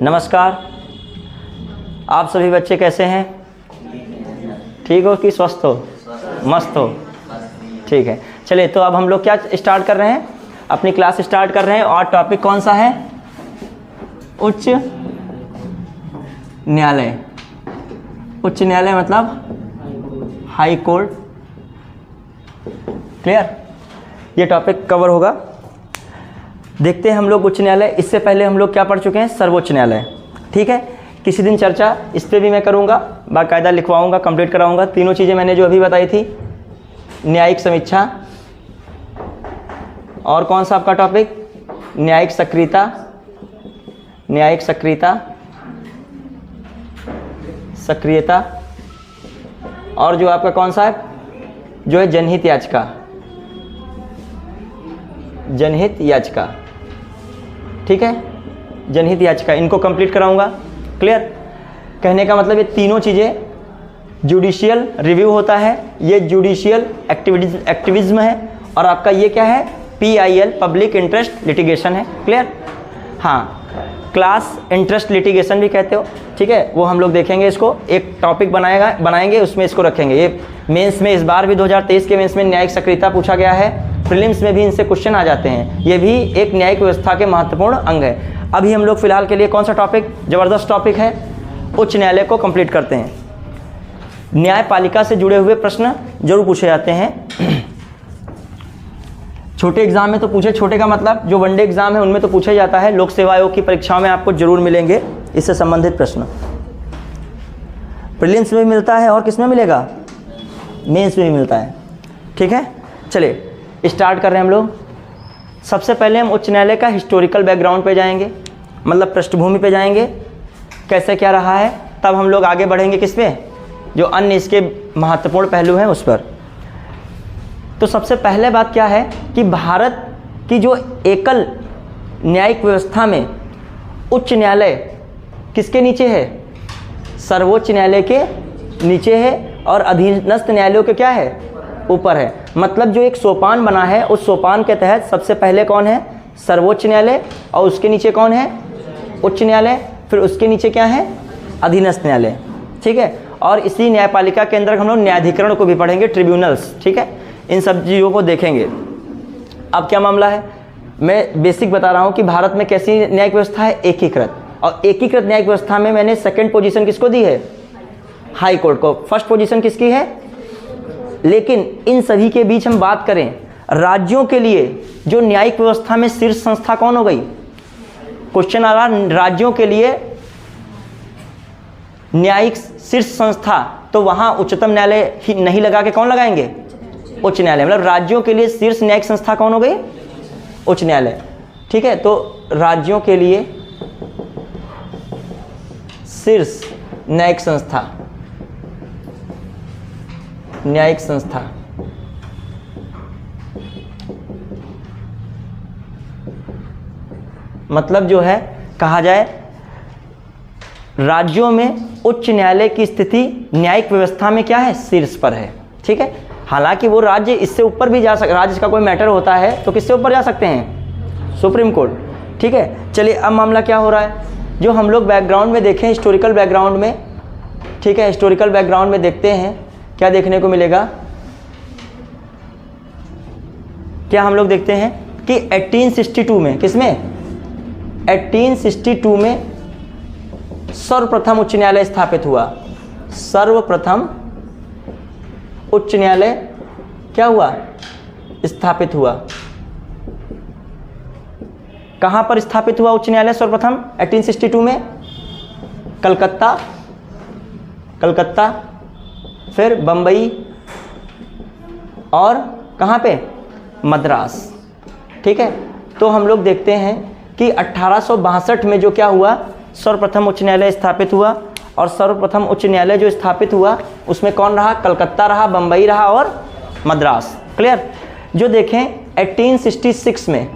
नमस्कार। आप सभी बच्चे कैसे हैं? ठीक हो कि स्वस्थ हो? मस्त हो? ठीक है, चलिए तो अब हम लोग क्या स्टार्ट कर रहे हैं, अपनी क्लास स्टार्ट कर रहे हैं। और टॉपिक कौन सा है? उच्च न्यायालय। उच्च न्यायालय मतलब हाई कोर्ट। क्लियर? ये टॉपिक कवर होगा। देखते हैं हम लोग उच्च न्यायालय। इससे पहले हम लोग क्या पढ़ चुके हैं? सर्वोच्च न्यायालय। ठीक है, किसी दिन चर्चा इस पर भी मैं करूँगा, बाकायदा लिखवाऊँगा, कंप्लीट कराऊँगा। तीनों चीज़ें मैंने जो अभी बताई थी, न्यायिक समीक्षा, और कौन सा आपका टॉपिक? न्यायिक सक्रियता। न्यायिक सक्रियता, और जो आपका कौन सा है, जो है जनहित याचिका। जनहित याचिका, ठीक है, जनहित याचिका, इनको कंप्लीट कराऊंगा। क्लियर? कहने का मतलब ये तीनों चीज़ें, जुडिशियल रिव्यू होता है, ये जुडिशियल एक्टिविज्म है, और आपका ये क्या है? PIL, पब्लिक इंटरेस्ट लिटिगेशन है। क्लियर? हाँ, क्लास इंटरेस्ट लिटिगेशन भी कहते हो। ठीक है, वो हम लोग देखेंगे, इसको एक टॉपिक बनाएंगे, उसमें इसको रखेंगे। ये मेंस में इस बार भी 2023 के मेंस में न्यायिक सक्रियता पूछा गया है, प्रीलिम्स में भी इनसे क्वेश्चन आ जाते हैं। ये भी एक न्यायिक व्यवस्था के महत्वपूर्ण अंग है। अभी हम लोग फिलहाल के लिए कौन सा टॉपिक, ज़बरदस्त टॉपिक है, उच्च न्यायालय को कंप्लीट करते हैं। न्यायपालिका से जुड़े हुए प्रश्न जरूर पूछे जाते हैं। छोटे एग्जाम में तो पूछे, छोटे का मतलब जो वनडे एग्जाम है उनमें तो पूछा जाता है। लोक सेवा आयोग की परीक्षाओं में आपको जरूर मिलेंगे इससे संबंधित प्रश्न। प्रीलिम्स में भी मिलता है, और किसमें मिलेगा? मेंस में भी मिलता है। ठीक है, चलिए स्टार्ट कर रहे हैं हम लोग। सबसे पहले हम उच्च न्यायालय का हिस्टोरिकल बैकग्राउंड पे जाएंगे, मतलब पृष्ठभूमि पे जाएंगे, कैसे क्या रहा है। तब हम लोग आगे बढ़ेंगे किस पे? जो अन्य इसके महत्वपूर्ण पहलू हैं उस पर। तो सबसे पहले बात क्या है कि भारत की जो एकल न्यायिक व्यवस्था में उच्च न्यायालय किसके नीचे है? सर्वोच्च न्यायालय के नीचे है, और अधीनस्थ न्यायालयों के क्या है? ऊपर है। मतलब जो एक सोपान बना है, उस सोपान के तहत सबसे पहले कौन है? सर्वोच्च न्यायालय, और उसके नीचे कौन है? उच्च न्यायालय। फिर उसके नीचे क्या है? अधीनस्थ न्यायालय। ठीक है, और इसी न्यायपालिका के अंदर हम लोग न्यायाधिकरण को भी पढ़ेंगे, ट्रिब्यूनल्स। ठीक है, इन सब चीज़ों को देखेंगे। अब क्या मामला है, मैं बेसिक बता रहा हूँ कि भारत में कैसी न्यायिक व्यवस्था है? एकीकृत। और एकीकृत न्यायिक व्यवस्था में मैंने सेकंड पोजीशन किसको दी है? हाई कोर्ट को। फर्स्ट पोजीशन किसकी है? लेकिन इन सभी के बीच हम बात करें, राज्यों के लिए जो न्यायिक व्यवस्था में शीर्ष संस्था कौन हो गई? क्वेश्चन आ रहा, राज्यों के लिए न्यायिक शीर्ष संस्था, तो वहां उच्चतम न्यायालय ही नहीं लगा के कौन लगाएंगे? उच्च न्यायालय। मतलब राज्यों के लिए शीर्ष न्यायिक संस्था कौन हो गई? उच्च न्यायालय। ठीक है, तो राज्यों के लिए शीर्ष न्यायिक संस्था, न्यायिक संस्था, मतलब जो है कहा जाए, राज्यों में उच्च न्यायालय की स्थिति न्यायिक व्यवस्था में क्या है? शीर्ष पर है। ठीक है, हालांकि वो राज्य इससे ऊपर भी जा सकते, राज्य का कोई मैटर होता है तो किससे ऊपर जा सकते हैं? Supreme court. ठीक है, चलिए अब मामला क्या हो रहा है, जो हम लोग बैकग्राउंड में देखें, हिस्टोरिकल बैकग्राउंड में। ठीक है, हिस्टोरिकल बैकग्राउंड में देखते हैं क्या देखने को मिलेगा। क्या हम लोग देखते हैं कि 1862 में, किसमें? 1862 में सर्वप्रथम उच्च न्यायालय स्थापित हुआ। सर्वप्रथम उच्च न्यायालय क्या हुआ? स्थापित हुआ। कहां पर स्थापित हुआ उच्च न्यायालय सर्वप्रथम? 1862 में कलकत्ता, कलकत्ता, फिर बंबई, और कहां पे? मद्रास। ठीक है, तो हम लोग देखते हैं कि 1862 में जो क्या हुआ, सर्वप्रथम उच्च न्यायालय स्थापित हुआ। और सर्वप्रथम उच्च न्यायालय जो स्थापित हुआ उसमें कौन रहा? कलकत्ता रहा, बंबई रहा, और मद्रास। क्लियर? जो देखें 1866 में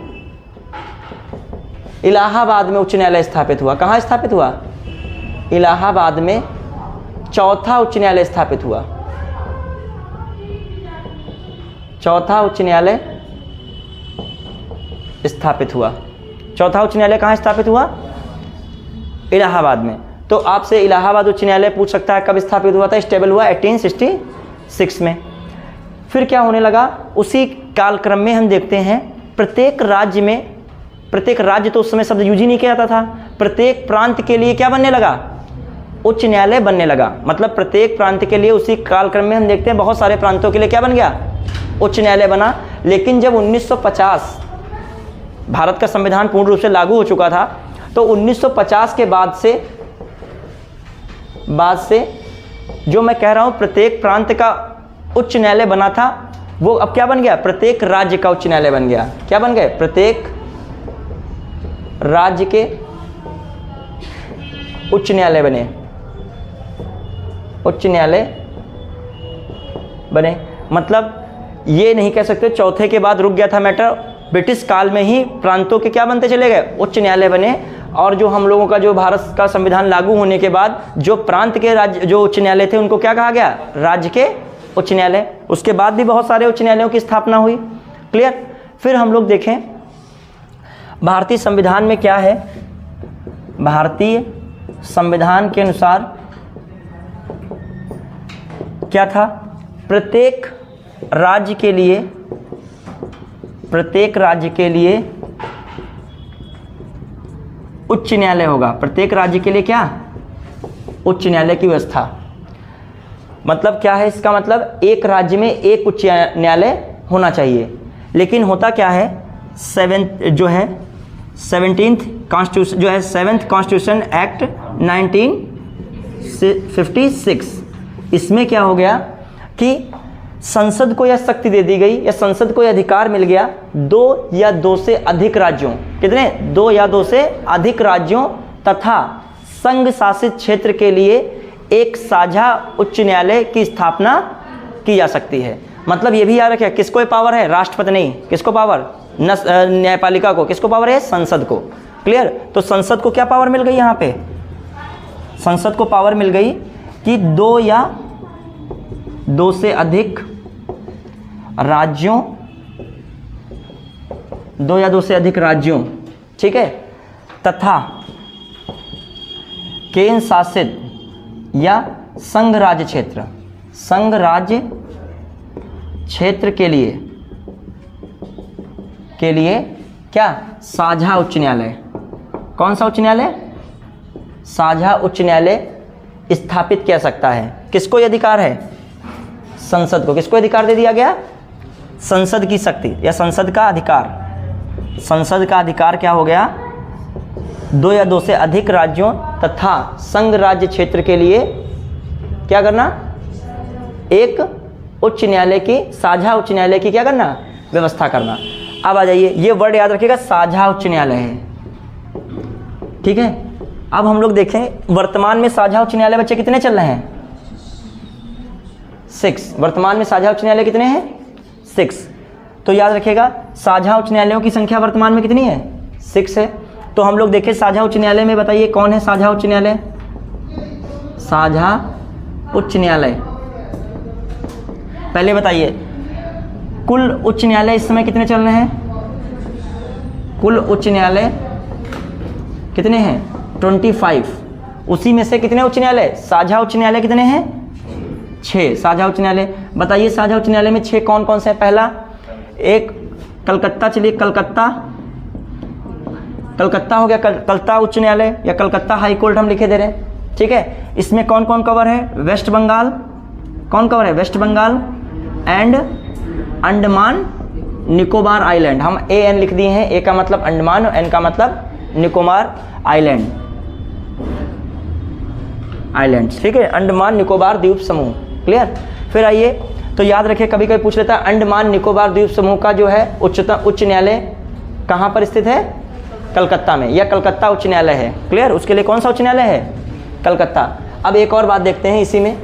इलाहाबाद में उच्च न्यायालय स्थापित हुआ। कहाँ स्थापित हुआ? इलाहाबाद में चौथा उच्च न्यायालय स्थापित हुआ। चौथा उच्च न्यायालय स्थापित हुआ। चौथा उच्च न्यायालय कहाँ स्थापित हुआ? इलाहाबाद में। तो आपसे इलाहाबाद उच्च न्यायालय पूछ सकता है कब स्थापित हुआ था, स्टेबल हुआ 1866 में। फिर क्या होने लगा, उसी कालक्रम में हम देखते हैं प्रत्येक राज्य में, प्रत्येक राज्य तो उस समय शब्द यूज ही नहीं किया जाता था, प्रत्येक प्रांत के लिए क्या बनने लगा, उच्च न्यायालय बनने लगा। मतलब प्रत्येक प्रांत के लिए उसी कालक्रम में हम देखते हैं बहुत सारे प्रांतों के लिए क्या बन गया, उच्च न्यायालय बना। लेकिन जब 1950 भारत का संविधान पूर्ण रूप से लागू हो चुका था, तो 1950 के बाद से जो मैं कह रहा हूं प्रत्येक प्रांत का उच्च न्यायालय बना था, वो अब क्या बन गया, प्रत्येक राज्य का उच्च न्यायालय बन गया। क्या बन गए, प्रत्येक राज्य के उच्च न्यायालय बने, उच्च न्यायालय बने। मतलब ये नहीं कह सकते चौथे के बाद रुक गया था मैटर, ब्रिटिश काल में ही प्रांतों के क्या बनते चले गए, उच्च न्यायालय बने। और जो हम लोगों का जो भारत का संविधान लागू होने के बाद जो प्रांत के राज्य जो उच्च न्यायालय थे उनको क्या कहा गया, राज्य के उच्च न्यायालय। उसके बाद भी बहुत सारे उच्च न्यायालयों की स्थापना हुई। क्लियर। फिर हम लोग देखें भारतीय संविधान में क्या है, भारतीय संविधान के अनुसार क्या था, प्रत्येक राज्य के लिए, प्रत्येक राज्य के लिए उच्च न्यायालय होगा। प्रत्येक राज्य के लिए क्या, उच्च न्यायालय की व्यवस्था। मतलब क्या है इसका मतलब, एक राज्य में एक उच्च न्यायालय होना चाहिए। लेकिन होता क्या है, 17th कॉन्स्टिट्यूशन जो है 7th कॉन्स्टिट्यूशन एक्ट 1956, इसमें क्या हो गया कि संसद को यह शक्ति दे दी गई या संसद को यह अधिकार मिल गया, 2 या 2 से अधिक राज्यों, कितने, 2 या 2 से अधिक राज्यों तथा संघ शासित क्षेत्र के लिए एक साझा उच्च न्यायालय की स्थापना की जा सकती है। मतलब ये भी याद रखिए, किसको ये पावर है, राष्ट्रपति नहीं, किसको पावर, न्यायपालिका को, किसको पावर है, संसद को। क्लियर। तो संसद को क्या पावर मिल गई, यहाँ पे संसद को पावर मिल गई कि 2 या 2 से अधिक राज्यों, 2 या 2 से अधिक राज्यों, ठीक है, तथा केंद्र शासित या संघ राज्य क्षेत्र, संघ राज्य क्षेत्र के लिए क्या, साझा उच्च न्यायालय। कौन सा उच्च न्यायालय, साझा उच्च न्यायालय स्थापित किया सकता है। किसको ये अधिकार है, संसद को। किसको अधिकार दे दिया गया, संसद की शक्ति या संसद का अधिकार। संसद का अधिकार क्या हो गया, 2 या 2 से अधिक राज्यों तथा संघ राज्य क्षेत्र के लिए क्या करना, एक उच्च न्यायालय की, साझा उच्च न्यायालय की क्या करना, व्यवस्था करना। अब आ जाइए, ये वर्ड याद रखिएगा, साझा उच्च न्यायालय है, ठीक है। अब हम लोग देखें वर्तमान में साझा उच्च न्यायालय बच्चे कितने चल रहे हैं, 6। वर्तमान में साझा उच्च न्यायालय कितने हैं, 6। तो याद रखिएगा साझा उच्च न्यायालयों की संख्या वर्तमान में कितनी है, 6 है। तो हम लोग देखें साझा उच्च न्यायालय में, बताइए कौन है साझा उच्च न्यायालय, साझा उच्च न्यायालय। पहले बताइए कुल उच्च न्यायालय इस समय कितने चल रहे हैं, कुल उच्च न्यायालय कितने हैं, 25। उसी में से कितने उच्च न्यायालय, साझा उच्च न्यायालय कितने हैं, 6 साझा उच्च न्यायालय। बताइए साझा उच्च न्यायालय में 6 कौन कौन से हैं। पहला एक कलकत्ता, चलिए कलकत्ता हो गया, कलकत्ता उच्च न्यायालय या कलकत्ता हाई कोर्ट हम लिखे दे रहे हैं, ठीक है। इसमें कौन कौन कवर है, वेस्ट बंगाल, कौन कवर है, वेस्ट बंगाल एंड अंडमान निकोबार आइलैंड। हम AN लिख दिए हैं, A का मतलब अंडमान और N का मतलब निकोबार आइलैंड, ठीक है, अंडमान निकोबार द्वीप समूह। क्लियर। फिर आइए, तो याद रखिए कभी कभी पूछ लेता है अंडमान निकोबार द्वीप समूह का जो है उच्चतम उच्च न्यायालय कहाँ पर स्थित है, कलकत्ता में, या कलकत्ता उच्च न्यायालय है। क्लियर। उसके लिए कौन सा उच्च न्यायालय है, कलकत्ता। अब एक और बात देखते हैं इसी में,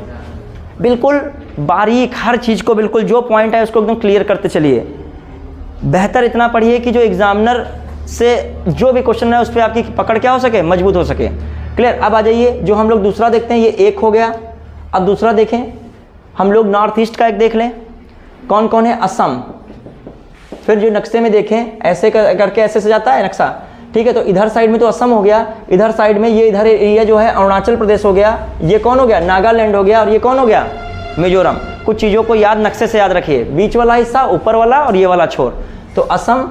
बिल्कुल बारीक हर चीज़ को, बिल्कुल जो पॉइंट है उसको एकदम क्लियर करते चलिए। बेहतर इतना पढ़िए कि जो एग्जामिनर से जो भी क्वेश्चन है उस पर आपकी पकड़ क्या हो सके, मजबूत हो सके। क्लियर। अब आ जाइए, जो हम लोग दूसरा देखते हैं, ये एक हो गया। अब दूसरा देखें हम लोग, नॉर्थ ईस्ट का एक देख लें, कौन कौन है, असम। फिर जो नक्शे में देखें, ऐसे करके ऐसे से जाता है नक्शा, ठीक है। तो इधर साइड में तो असम हो गया, इधर साइड में ये इधर एरिया जो है अरुणाचल प्रदेश हो गया, ये कौन हो गया, नागालैंड हो गया, और ये कौन हो गया, मिजोरम। कुछ चीज़ों को याद नक्शे से याद रखिए, बीच वाला हिस्सा, ऊपर वाला और ये वाला छोर। तो असम,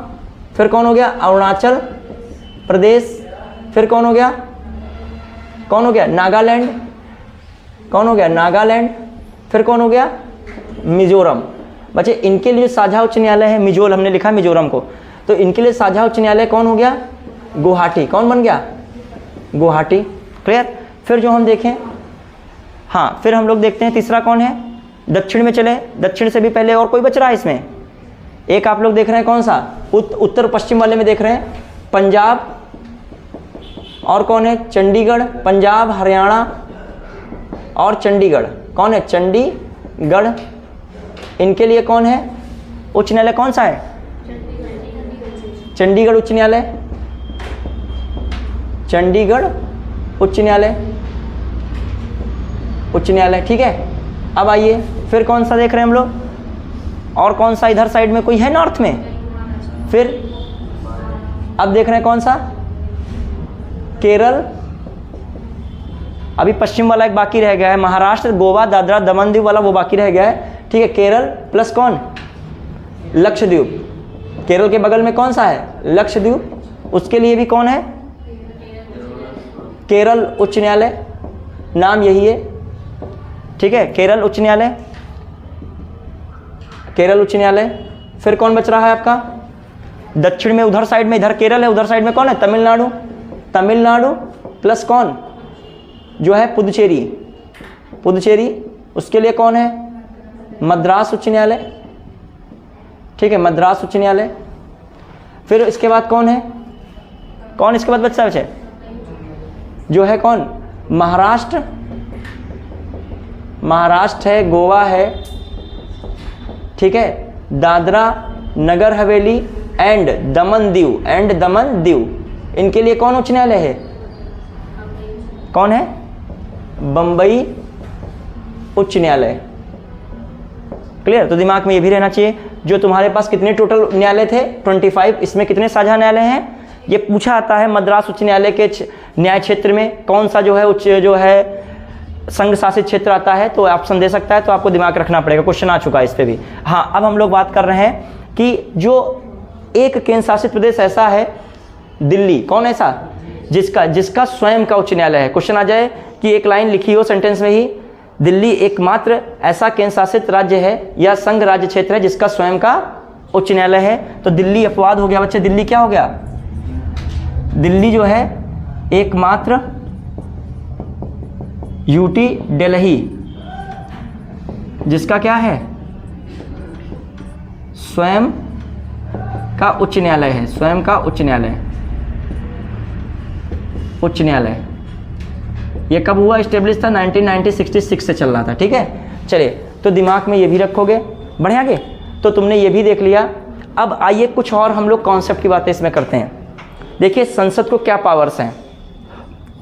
फिर कौन हो गया, अरुणाचल प्रदेश, फिर कौन हो गया, कौन हो गया, नागालैंड, कौन हो गया, नागालैंड, फिर कौन हो गया, मिजोरम। बच्चे इनके लिए साझा उच्च न्यायालय है, मिजोल हमने लिखा मिजोरम को, तो इनके लिए साझा उच्च न्यायालय कौन हो गया, गुवाहाटी। कौन बन गया, गुवाहाटी। क्लियर। फिर जो हम देखें, हाँ फिर हम लोग देखते हैं तीसरा कौन है, दक्षिण में चले। दक्षिण से भी पहले और कोई बच रहा है इसमें, एक आप लोग देख रहे हैं कौन सा, उत्तर पश्चिम वाले में देख रहे हैं पंजाब, और कौन है, चंडीगढ़। पंजाब, हरियाणा और चंडीगढ़, कौन है, चंडीगढ़। इनके लिए कौन है उच्च न्यायालय, कौन सा है, चंडीगढ़ उच्च न्यायालय, चंडीगढ़ उच्च न्यायालय, उच्च न्यायालय। ठीक है। अब आइए फिर कौन सा देख रहे हैं हम लोग, और कौन सा इधर साइड में कोई है नॉर्थ में, फिर अब देख रहे हैं कौन सा, केरल। अभी पश्चिम वाला एक बाकी रह गया है, महाराष्ट्र, गोवा, दादरा दमन दीव वाला वो बाकी रह गया है। ठीक है। केरल प्लस कौन, लक्षद्वीप। केरल के बगल में कौन सा है, लक्षद्वीप। उसके लिए भी कौन है, केरल उच्च न्यायालय, नाम यही है। ठीक है। केरल उच्च न्यायालय, केरल उच्च न्यायालय। फिर कौन बच रहा है आपका, दक्षिण में उधर साइड में, इधर केरल है, उधर साइड में कौन है, तमिलनाडु। तमिलनाडु प्लस कौन जो है, पुदुचेरी, पुदुचेरी। उसके लिए कौन है, मद्रास उच्च न्यायालय। ठीक है, मद्रास उच्च न्यायालय। फिर इसके बाद कौन है, कौन इसके बाद बच्चा बचे जो है, कौन, महाराष्ट्र, महाराष्ट्र है, गोवा है। ठीक है। Dadra Nagar Haveli and Daman Diu, and Daman Diu. इनके लिए कौन उच्च न्यायालय है, कौन है, बंबई उच्च न्यायालय। क्लियर। तो दिमाग में ये भी रहना चाहिए, जो तुम्हारे पास कितने टोटल न्यायालय थे, 25, इसमें कितने साझा न्यायालय हैं, ये पूछा आता है। मद्रास उच्च न्यायालय के न्याय क्षेत्र में कौन सा जो है उच्च जो है संघ शासित क्षेत्र आता है, तो ऑप्शन दे सकता है, तो आपको दिमाग रखना पड़ेगा, क्वेश्चन आ चुका है इस पे भी। हाँ, अब हम लोग बात कर रहे हैं कि जो एक केंद्र शासित प्रदेश ऐसा है, दिल्ली, कौन ऐसा, जिसका स्वयं का उच्च न्यायालय है। क्वेश्चन आ जाए कि एक लाइन लिखी हो सेंटेंस में ही, दिल्ली एकमात्र ऐसा केंद्र शासित राज्य है या संघ राज्य क्षेत्र है जिसका स्वयं का उच्च न्यायालय है। तो दिल्ली अपवाद हो गया बच्चे, दिल्ली क्या हो गया, दिल्ली जो है एकमात्र यूटी दिल्ली जिसका क्या है, स्वयं का उच्च न्यायालय है, स्वयं का उच्च न्यायालय, उच्च न्यायालय। ये कब हुआ, स्टेब्लिश था 1966 से चल रहा था। ठीक है। चलिए, तो दिमाग में ये भी रखोगे, बढ़िया के। तो तुमने ये भी देख लिया। अब आइए कुछ और हम लोग कॉन्सेप्ट की बातें इसमें करते हैं। देखिए संसद को क्या पावर्स हैं,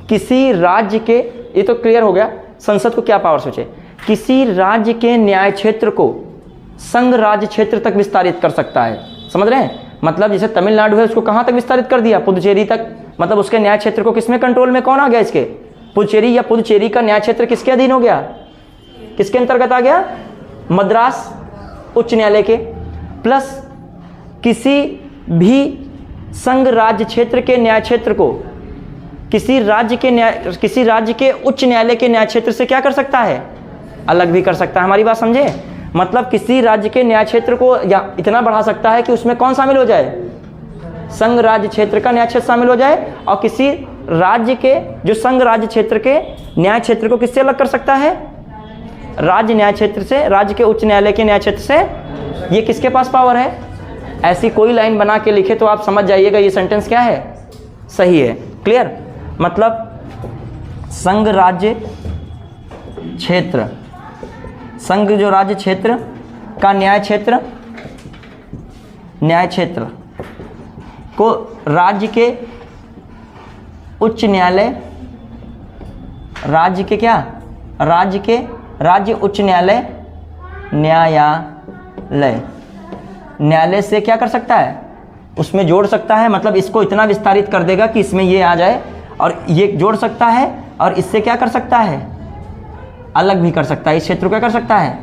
किसी राज्य के, ये तो क्लियर हो गया, संसद को क्या पावर सोचे, किसी राज्य के न्याय क्षेत्र को संघ राज्य क्षेत्र तक विस्तारित कर सकता है। समझ रहे हैं, मतलब जैसे तमिलनाडु है उसको कहाँ तक विस्तारित कर दिया, पुदुचेरी तक। मतलब उसके न्याय क्षेत्र को किसमें कंट्रोल में कौन आ गया, इसके पुदुचेरी, या पुदुचेरी का न्याय क्षेत्र किसके अधीन हो गया, किसके अंतर्गत आ गया, मद्रास उच्च न्यायालय के। प्लस किसी भी संघ राज्य क्षेत्र के न्याय क्षेत्र को किसी राज्य के उच्च न्यायालय के न्याय क्षेत्र से क्या कर सकता है, अलग भी कर सकता है। हमारी बात समझे, मतलब किसी राज्य के न्याय क्षेत्र को या इतना बढ़ा सकता है कि उसमें कौन शामिल हो जाए, संघ राज्य क्षेत्र का न्याय क्षेत्र शामिल हो जाए, और किसी राज्य के जो संघ राज्य क्षेत्र के न्याय क्षेत्र को किससे अलग कर सकता है, राज्य न्याय क्षेत्र से, राज्य के उच्च न्यायालय के न्याय क्षेत्र से। ये किसके पास पावर है, ऐसी कोई लाइन बना के लिखे तो आप समझ जाइएगा ये सेंटेंस क्या है, सही है। क्लियर। मतलब संघ राज्य क्षेत्र, संघ जो राज्य क्षेत्र का न्याय क्षेत्र को राज्य के उच्च न्यायालय, राज्य के क्या, राज्य उच्च न्यायालय से क्या कर सकता है, उसमें जोड़ सकता है, मतलब इसको इतना विस्तारित कर देगा कि इसमें ये आ जाए, और ये जोड़ सकता है, और इससे क्या कर सकता है, अलग भी कर सकता है। इस क्षेत्र को क्या कर सकता है,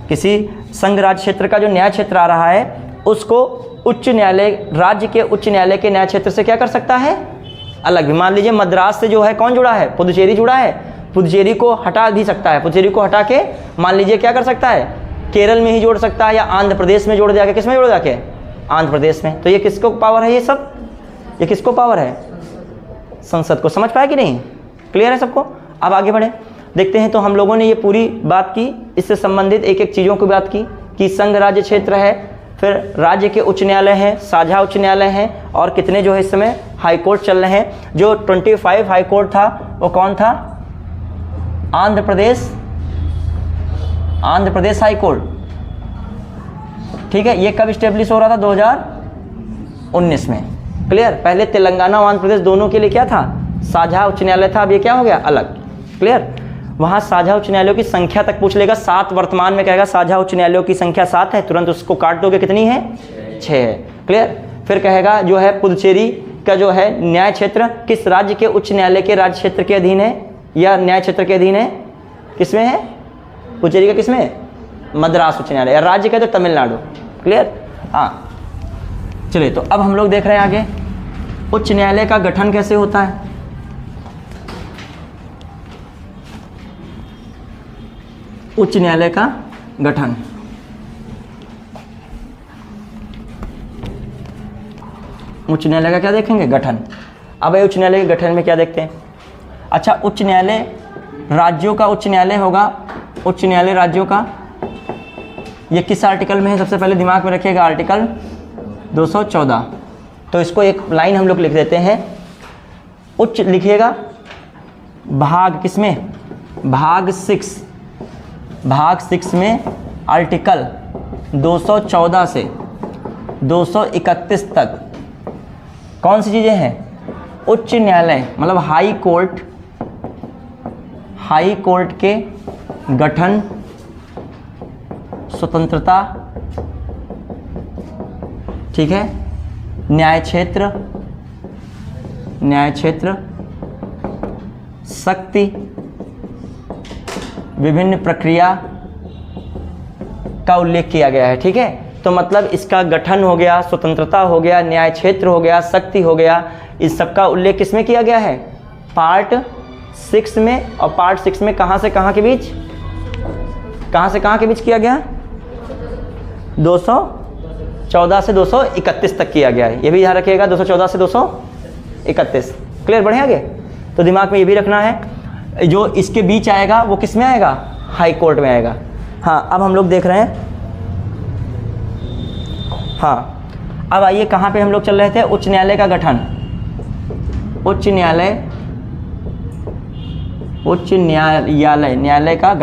किसी संघ राज्य क्षेत्र का जो न्याय क्षेत्र आ रहा है उसको उच्च न्यायालय, राज्य के उच्च न्यायालय के न्याय क्षेत्र से क्या कर सकता है, अलग भी। मान लीजिए मद्रास से जो है कौन जुड़ा है, पुदुचेरी जुड़ा है, पुदुचेरी को हटा भी सकता है, पुदुचेरी को हटा के मान लीजिए क्या कर सकता है, केरल में ही जोड़ सकता है, या आंध्र प्रदेश में जोड़ जाके, किस में जोड़ जाके, आंध्र प्रदेश में। तो ये किसको पावर है, ये सब ये किसको पावर है, संसद को। समझ पाया कि नहीं, क्लियर है सबको। अब आगे बढ़े, देखते हैं। तो हम लोगों ने ये पूरी बात की, इससे संबंधित एक एक चीज़ों की बात की कि संघ राज्य क्षेत्र है, फिर राज्य के उच्च न्यायालय हैं, साझा उच्च न्यायालय हैं, और कितने जो है इस समय हाई कोर्ट चल रहे हैं। जो 25 हाई कोर्ट था वो कौन था, आंध्र प्रदेश हाई कोर्ट, ठीक है। ये कब स्टेब्लिश हो रहा था, 2019 में, क्लियर। पहले तेलंगाना और आंध्र प्रदेश दोनों के लिए क्या था, साझा उच्च न्यायालय था, अब ये क्या हो गया, अलग, क्लियर। वहाँ साझा उच्च न्यायालयों की संख्या तक पूछ लेगा, 7 वर्तमान में कहेगा साझा उच्च न्यायालयों की संख्या 7 है, तुरंत उसको काट दोगे, कितनी है, 6 है, क्लियर। फिर कहेगा जो है पुदुचेरी का जो है न्याय क्षेत्र किस राज्य के उच्च न्यायालय के राज्य क्षेत्र के अधीन है, या न्याय क्षेत्र के अधीन है, किसमें है, पुदुचेरी का किसमें है, मद्रास उच्च न्यायालय, या राज्य का तो तमिलनाडु, क्लियर। हाँ चलिए, तो अब हम लोग देख रहे हैं आगे उच्च न्यायालय का गठन कैसे होता है। उच्च न्यायालय का गठन, उच्च न्यायालय का क्या देखेंगे, गठन। अब उच्च न्यायालय के गठन में क्या देखते हैं, अच्छा उच्च न्यायालय राज्यों का उच्च न्यायालय होगा, उच्च न्यायालय राज्यों का, ये किस आर्टिकल में है, सबसे पहले दिमाग में रखिएगा, आर्टिकल 214। तो इसको एक लाइन हम लोग लिख देते हैं, उच्च लिखिएगा भाग किसमें, भाग 6 में आर्टिकल 214 से 231 तक कौन सी चीज़ें हैं, उच्च न्यायालय मतलब हाई कोर्ट के गठन, स्वतंत्रता, ठीक है, न्याय क्षेत्र, शक्ति, विभिन्न प्रक्रिया का उल्लेख किया गया है, ठीक है। तो मतलब इसका गठन हो गया, स्वतंत्रता हो गया, न्याय क्षेत्र हो गया, शक्ति हो गया, इस सब का उल्लेख किसमें किया गया है, पार्ट 6 में। और पार्ट 6 में कहाँ से कहाँ के बीच, किया गया, 214 से 231 तक किया गया है, ये भी ध्यान रखिएगा, 214 से 231, क्लियर। बढ़िया आगे, तो दिमाग में ये भी रखना है, जो इसके बीच आएगा वो किस में आएगा, हाई कोर्ट में आएगा। हाँ अब हम लोग देख रहे हैं, हाँ अब आइए कहाँ पे हम लोग चल रहे थे, उच्च न्यायालय का गठन, उच्च न्यायालय का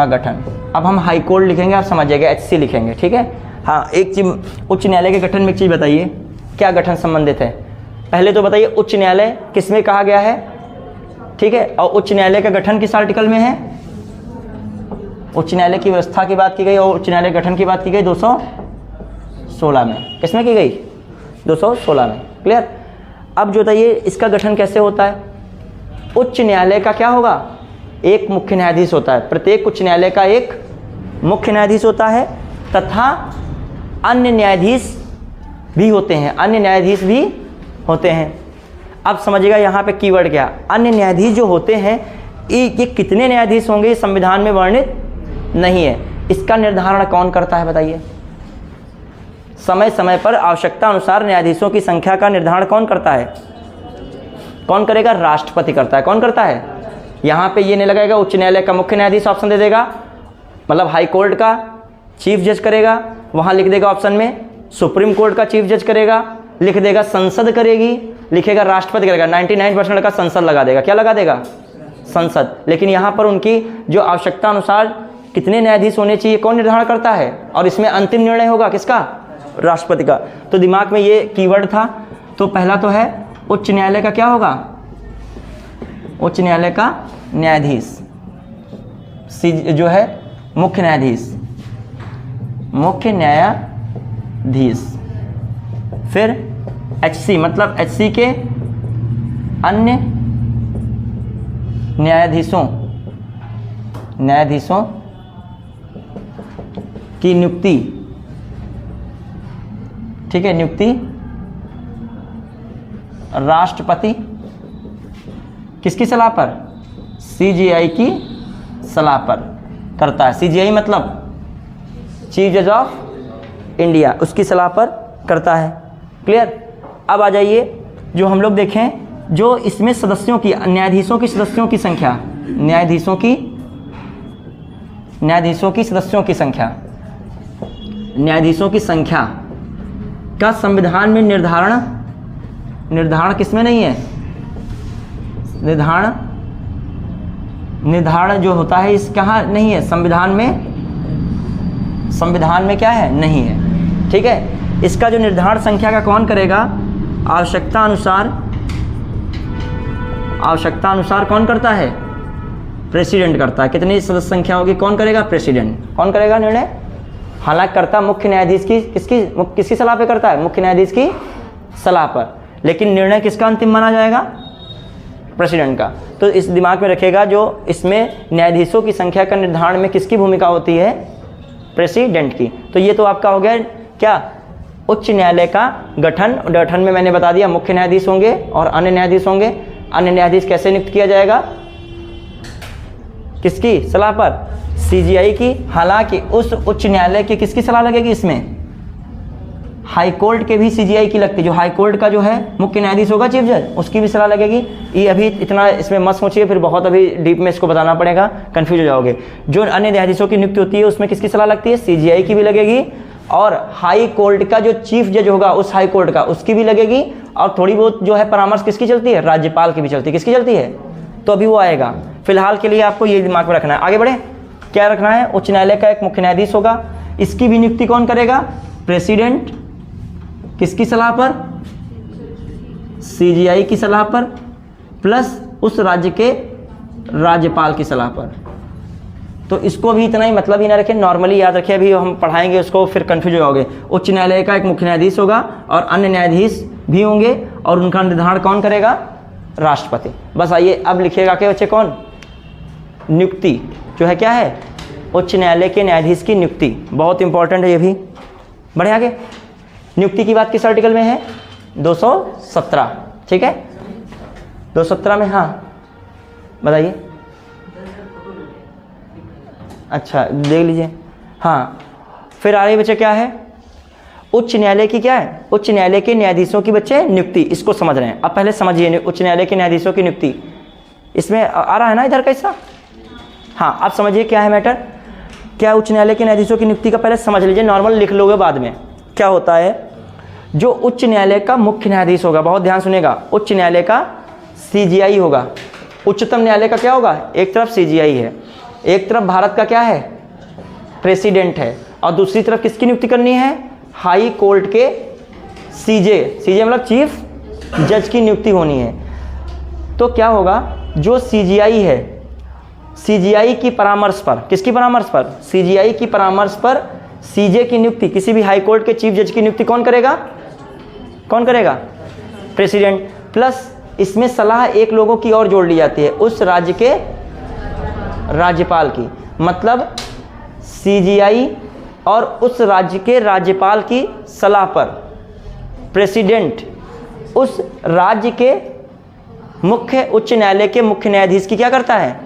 गठन। अब हम हाई कोर्ट लिखेंगे, आप समझिएगा, HC लिखेंगे, ठीक है। हाँ एक चीज, उच्च न्यायालय के गठन में एक चीज़ बताइए, क्या गठन संबंधित है। पहले तो बताइए उच्च न्यायालय किस में कहा गया है, ठीक है, और उच्च न्यायालय का गठन किस आर्टिकल में है, उच्च न्यायालय की व्यवस्था की बात की गई, और उच्च न्यायालय गठन की बात की गई 216 में, किसमें की गई, 216 में, क्लियर। अब जो बताइए इसका गठन कैसे होता है। उच्च न्यायालय का क्या होगा, एक मुख्य न्यायाधीश होता है, प्रत्येक उच्च न्यायालय का एक मुख्य न्यायाधीश होता है, तथा अन्य न्यायाधीश भी होते हैं, अब समझिएगा यहाँ पे कीवर्ड क्या, अन्य न्यायाधीश जो होते हैं, ये कितने न्यायाधीश होंगे ये संविधान में वर्णित नहीं है। इसका निर्धारण कौन करता है बताइए, समय समय पर आवश्यकता अनुसार न्यायाधीशों की संख्या का निर्धारण कौन करता है, कौन करेगा, राष्ट्रपति करता है। कौन करता है, यहाँ पे ये नहीं लगाएगा उच्च न्यायालय का मुख्य न्यायाधीश ऑप्शन दे देगा, मतलब हाई कोर्ट का चीफ जज करेगा, वहाँ लिख देगा ऑप्शन में सुप्रीम कोर्ट का चीफ जज करेगा, लिख देगा संसद करेगी, लिखेगा राष्ट्रपति करेगा, 99% का संसद लगा देगा, क्या लगा देगा, संसद। लेकिन यहाँ पर उनकी जो आवश्यकता अनुसार कितने न्यायाधीश होने चाहिए कौन निर्धारण करता है, और इसमें अंतिम निर्णय होगा किसका, राष्ट्रपति का। तो दिमाग में ये कीवर्ड था। तो पहला तो है उच्च न्यायालय का क्या होगा, उच्च न्यायालय का न्यायाधीश जो है मुख्य न्यायाधीश, मुख्य न्यायाधीश न्यायाधीश। फिर HC मतलब HC के अन्य न्यायाधीशों की नियुक्ति, ठीक है, नियुक्ति राष्ट्रपति किसकी सलाह पर? CJI की सलाह पर करता है। CJI मतलब चीफ जज ऑफ इंडिया, उसकी सलाह पर करता है। क्लियर? अब आ जाइए जो हम लोग देखें, जो इसमें सदस्यों की, न्यायाधीशों की सदस्यों की संख्या, न्यायाधीशों की सदस्यों की संख्या, न्यायाधीशों की संख्या का संविधान में निर्धारण किसमें नहीं है? निर्धारण जो होता है इस कहाँ नहीं है? संविधान में क्या है? नहीं है। ठीक है, इसका जो निर्धारण संख्या का कौन करेगा? आवश्यकता अनुसार कौन करता है? प्रेसिडेंट करता है। कितनी सदस्य संख्या होगी? कौन करेगा? प्रेसिडेंट। कौन करेगा निर्णय? हालांकि करता मुख्य न्यायाधीश की किसकी सलाह पे करता है? मुख्य न्यायाधीश की सलाह पर, लेकिन निर्णय किसका अंतिम माना जाएगा? प्रेसिडेंट का। तो इस दिमाग में रखेगा, जो इसमें न्यायाधीशों की संख्या का निर्धारण में किसकी भूमिका होती है? प्रेसिडेंट की। तो ये तो आपका हो गया क्या? उच्च न्यायालय का गठन में मैंने बता दिया, मुख्य न्यायाधीश होंगे और अन्य न्यायाधीश होंगे। अन्य न्यायाधीश कैसे नियुक्त किया जाएगा? किसकी सलाह पर? CJI की। हालांकि उस उच्च न्यायालय की किसकी सलाह लगेगी इसमें? हाई कोर्ट के भी CJI की लगती है। जो हाई कोर्ट का जो है मुख्य न्यायाधीश होगा, चीफ जज, उसकी भी सलाह लगेगी। ये अभी इतना इसमें मत सोचिए, फिर बहुत अभी डीप में इसको बताना पड़ेगा, कंफ्यूज हो जाओगे। जो अन्य न्यायाधीशों की नियुक्ति होती है उसमें किसकी सलाह लगती है? CJI की भी लगेगी, और हाई कोर्ट का जो चीफ जज होगा उस हाई कोर्ट का, उसकी भी लगेगी। और थोड़ी बहुत जो है परामर्श किसकी चलती है? राज्यपाल की भी चलती है। किसकी चलती है? तो अभी वो आएगा। फिलहाल के लिए आपको ये दिमाग में रखना है। आगे बढ़े, क्या रखना है? उच्च न्यायालय का एक मुख्य न्यायाधीश होगा, इसकी भी नियुक्ति कौन करेगा? प्रेसिडेंट। किसकी सलाह पर? CJI की सलाह पर, प्लस उस राज्य के राज्यपाल की सलाह पर। तो इसको भी इतना ही मतलब ही ना रखें, नॉर्मली याद रखें। अभी हम पढ़ाएंगे उसको, फिर कंफ्यूज हो जाओगे। उच्च न्यायालय का एक मुख्य न्यायाधीश होगा और अन्य न्यायाधीश भी होंगे, और उनका निर्धारण कौन करेगा? राष्ट्रपति। बस आइए अब लिखिएगा कि बच्चे कौन? नियुक्ति जो है क्या है? उच्च न्यायालय के न्यायाधीश की नियुक्ति, बहुत इंपॉर्टेंट है ये भी। बढ़े आगे। नियुक्ति की बात किस आर्टिकल में है? 217। ठीक है, 217 में। हाँ बताइए। अच्छा देख लीजिए। हाँ, फिर आगे बच्चे क्या है? उच्च न्यायालय की क्या है? उच्च न्यायालय के न्यायाधीशों की बच्चे नियुक्ति। इसको समझ रहे हैं? अब पहले समझिए उच्च न्यायालय के न्यायाधीशों की नियुक्ति। इसमें आ रहा है ना इधर का हिस्सा? हाँ, आप समझिए क्या है मैटर। क्या उच्च न्यायालय के न्यायाधीशों की नियुक्ति का पहले समझ लीजिए, नॉर्मल लिख लोगे बाद में। क्या होता है? जो उच्च न्यायालय का मुख्य न्यायाधीश होगा, बहुत ध्यान सुनेगा, उच्च न्यायालय का CJI होगा। उच्चतम न्यायालय का क्या होगा? एक तरफ CJI है, एक तरफ भारत का क्या है? प्रेसिडेंट है, और दूसरी तरफ किसकी नियुक्ति करनी है? हाई कोर्ट के CJ मतलब चीफ जज की नियुक्ति होनी है। तो क्या होगा? जो CJI है, CJI की परामर्श पर, किसकी परामर्श पर? CJI की परामर्श पर CJ की नियुक्ति, किसी भी हाई कोर्ट के चीफ जज की नियुक्ति कौन करेगा? कौन करेगा? प्रेसिडेंट। प्लस इसमें सलाह एक लोगों की और जोड़ ली जाती है, उस राज्य के राज्यपाल की। मतलब CJI और उस राज्य के राज्यपाल की सलाह पर प्रेसिडेंट उस राज्य के मुख्य उच्च न्यायालय के मुख्य न्यायाधीश की क्या करता है?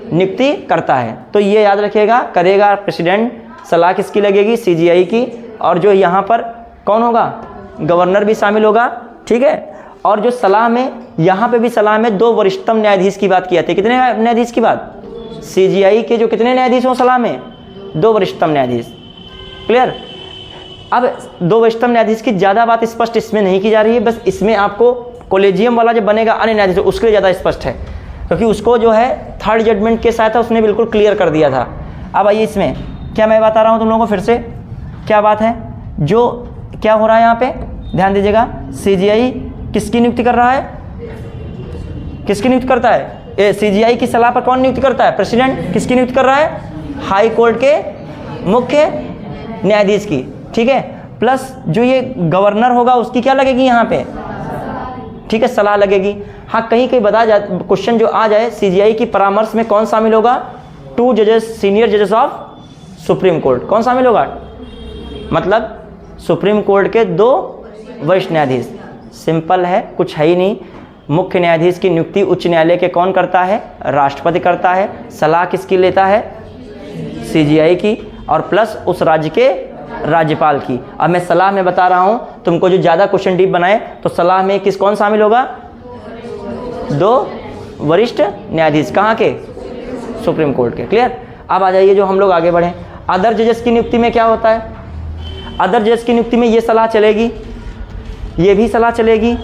नियुक्ति करता है। तो ये याद रखिएगा, करेगा प्रेसिडेंट। सलाह किसकी लगेगी? CJI की। और जो यहाँ पर कौन होगा? गवर्नर भी शामिल होगा। ठीक है, और जो सलाह में, यहाँ पे भी सलाह में 2 वरिष्ठतम न्यायाधीश की बात की जाती है। कितने न्यायाधीश की बात? CJI के जो कितने न्यायाधीश हों सलाह में? 2 वरिष्ठतम न्यायाधीश। क्लियर? अब 2 वरिष्ठतम न्यायाधीश की ज़्यादा बात स्पष्ट इसमें नहीं की जा रही है, बस इसमें आपको कोलेजियम वाला जो बनेगा अन्य न्यायाधीश, उसके लिए ज़्यादा स्पष्ट है, क्योंकि उसको जो है थर्ड जजमेंट के साथ उसने बिल्कुल क्लियर कर दिया था। अब आइए इसमें क्या मैं बता रहा हूँ तुम लोगों को फिर से, क्या बात है? जो क्या हो रहा है यहाँ पे ध्यान दीजिएगा। CJI किसकी नियुक्ति कर रहा है? किसकी नियुक्ति करता है? CJI की सलाह पर कौन नियुक्ति करता है? प्रेसिडेंट। किसकी नियुक्ति कर रहा है? हाई कोर्ट के मुख्य न्यायाधीश की। ठीक है, प्लस जो ये गवर्नर होगा उसकी क्या लगेगी यहाँ पे, ठीक है, सलाह लगेगी। हाँ, कहीं कहीं बता जा क्वेश्चन जो आ जाए सीजीआई की परामर्श में कौन शामिल होगा, 2 जजेस सीनियर जजेस ऑफ सुप्रीम कोर्ट, कौन शामिल होगा, मतलब सुप्रीम कोर्ट के 2 वरिष्ठ न्यायाधीश। सिंपल है, कुछ है ही नहीं। मुख्य न्यायाधीश की नियुक्ति उच्च न्यायालय के कौन करता है, राष्ट्रपति करता है। सलाह किसकी लेता है, सीजीआई की, और प्लस उस राज्य के राज्यपाल की। अब मैं सलाह में बता रहा हूं तुमको, जो ज़्यादा क्वेश्चन डीप बनाए तो सलाह में किस कौन शामिल होगा, 2 वरिष्ठ न्यायाधीश, कहाँ के, सुप्रीम कोर्ट के। क्लियर। अब आ जाइए जो हम लोग आगे बढ़ें, अदर जजेस की नियुक्ति में क्या होता है। अदर जजेस की नियुक्ति में ये सलाह चलेगी, ये भी सलाह चलेगी,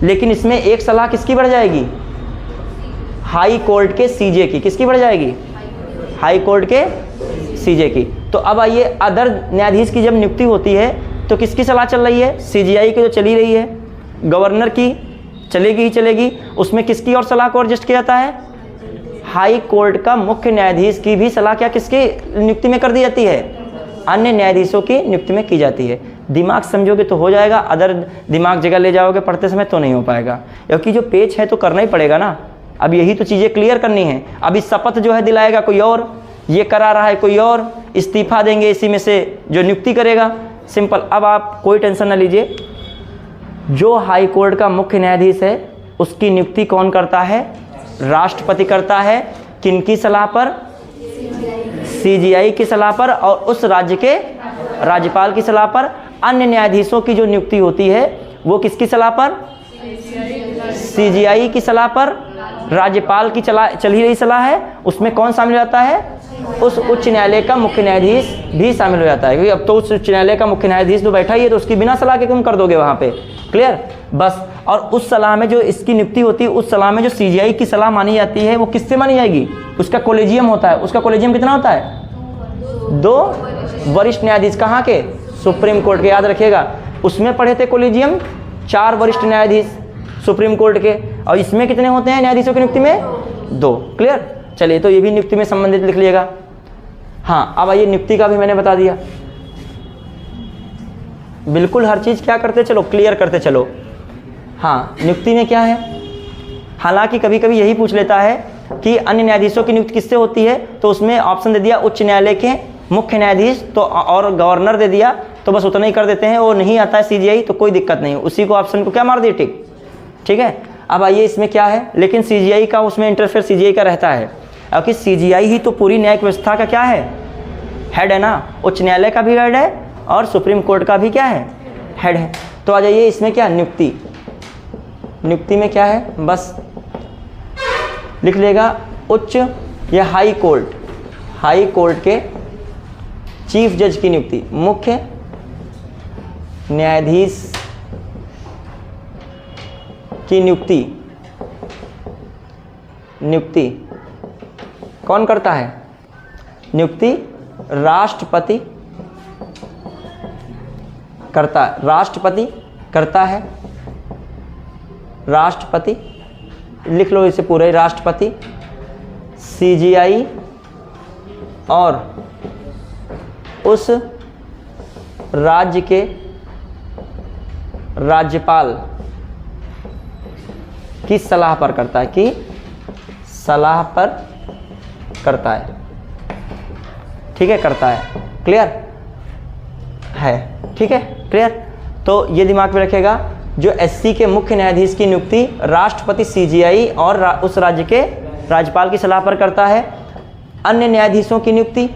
लेकिन इसमें एक सलाह किसकी बढ़ जाएगी, हाई कोर्ट के सीजे की। किसकी बढ़ जाएगी, हाई कोर्ट के सीजे की। तो अब आइए, अदर न्यायाधीश की जब नियुक्ति होती है तो किसकी सलाह चल रही है, सीजीआई की जो चली रही है, गवर्नर की चलेगी ही चलेगी। उसमें किसकी और सलाह को एडजस्ट किया जाता है, हाई कोर्ट का मुख्य न्यायाधीश की भी सलाह क्या किसकी नियुक्ति में कर दी जाती है, अन्य न्यायाधीशों की नियुक्ति में की जाती है। दिमाग समझोगे तो हो जाएगा, अदर दिमाग जगह ले जाओगे पढ़ते समय तो नहीं हो पाएगा, क्योंकि जो पेज है तो करना ही पड़ेगा ना। अब यही तो चीज़ें क्लियर करनी है। अभी शपथ जो है दिलाएगा कोई और, ये करा रहा है कोई और, इस्तीफा देंगे इसी में से जो नियुक्ति करेगा। सिंपल। अब आप कोई टेंशन ना लीजिए, जो हाई कोर्ट का मुख्य न्यायाधीश है उसकी नियुक्ति कौन करता है, राष्ट्रपति करता है। किनकी सलाह पर, सीजीआई की सलाह पर, और उस राज्य के राज्यपाल की सलाह पर। अन्य न्यायाधीशों की जो नियुक्ति होती है वो किसकी सलाह पर, सीजीआई की सलाह पर। राज्यपाल की चली रही सलाह है, उसमें कौन शामिल हो जाता है, उस उच्च न्यायालय का मुख्य न्यायाधीश भी शामिल हो जाता है, क्योंकि अब तो उस उच्च न्यायालय का मुख्य न्यायाधीश तो बैठा ही है, तो उसकी बिना सलाह के तुम कर दोगे वहाँ पे। क्लियर। बस। और उस सलाह में जो इसकी नियुक्ति होती है, उस सलाह में जो सीजीआई की सलाह मानी जाती है वो किससे मानी जाएगी, उसका कोलेजियम होता है। उसका कोलेजियम कितना होता है, 2 वरिष्ठ न्यायाधीश। कहाँ के, सुप्रीम कोर्ट के। याद रखिएगा, उसमें पढ़े थे कोलेजियम 4 वरिष्ठ न्यायाधीश सुप्रीम कोर्ट के, और इसमें कितने होते हैं न्यायाधीशों की नियुक्ति में, 2। क्लियर। चलिए, तो ये भी नियुक्ति में संबंधित लिख लीजिएगा। हाँ, अब आइए, नियुक्ति का भी मैंने बता दिया। बिल्कुल हर चीज़ क्या करते चलो, क्लियर करते चलो। हाँ, नियुक्ति में क्या है, हालांकि कभी कभी यही पूछ लेता है कि अन्य न्यायाधीशों की नियुक्ति किससे होती है, तो उसमें ऑप्शन दे दिया उच्च न्यायालय के मुख्य न्यायाधीश तो, और गवर्नर दे दिया, तो बस उतना ही कर देते हैं। वो नहीं आता है सीजीआई तो कोई दिक्कत नहीं, उसी को ऑप्शन को क्या मार दिए, टिक। ठीक है। अब आइए, इसमें क्या है, लेकिन सीजीआई का उसमें इंटरफेयर सीजीआई का रहता है, क्योंकि सीजीआई ही तो पूरी न्यायिक व्यवस्था का क्या है, हेड है ना। उच्च न्यायालय का भी हेड है और सुप्रीम कोर्ट का भी क्या है, हेड है। तो आ जाइए, इसमें क्या, नियुक्ति। नियुक्ति में क्या है, बस लिख लेगा उच्च या हाई कोर्ट, हाई कोर्ट के चीफ जज की नियुक्ति, मुख्य न्यायाधीश की नियुक्ति। नियुक्ति कौन करता है, नियुक्ति राष्ट्रपति करता, राष्ट्रपति करता है। राष्ट्रपति लिख लो इसे पूरे, राष्ट्रपति, सीजीआई और उस राज्य के राज्यपाल की सलाह पर करता है, कि सलाह पर करता है। ठीक है, करता है। क्लियर है, ठीक है, क्लियर। तो ये दिमाग में रखेगा, जो एससी के मुख्य न्यायाधीश की नियुक्ति राष्ट्रपति, सीजीआई और उस राज्य के राज्यपाल की सलाह पर करता है। अन्य न्यायाधीशों की नियुक्ति,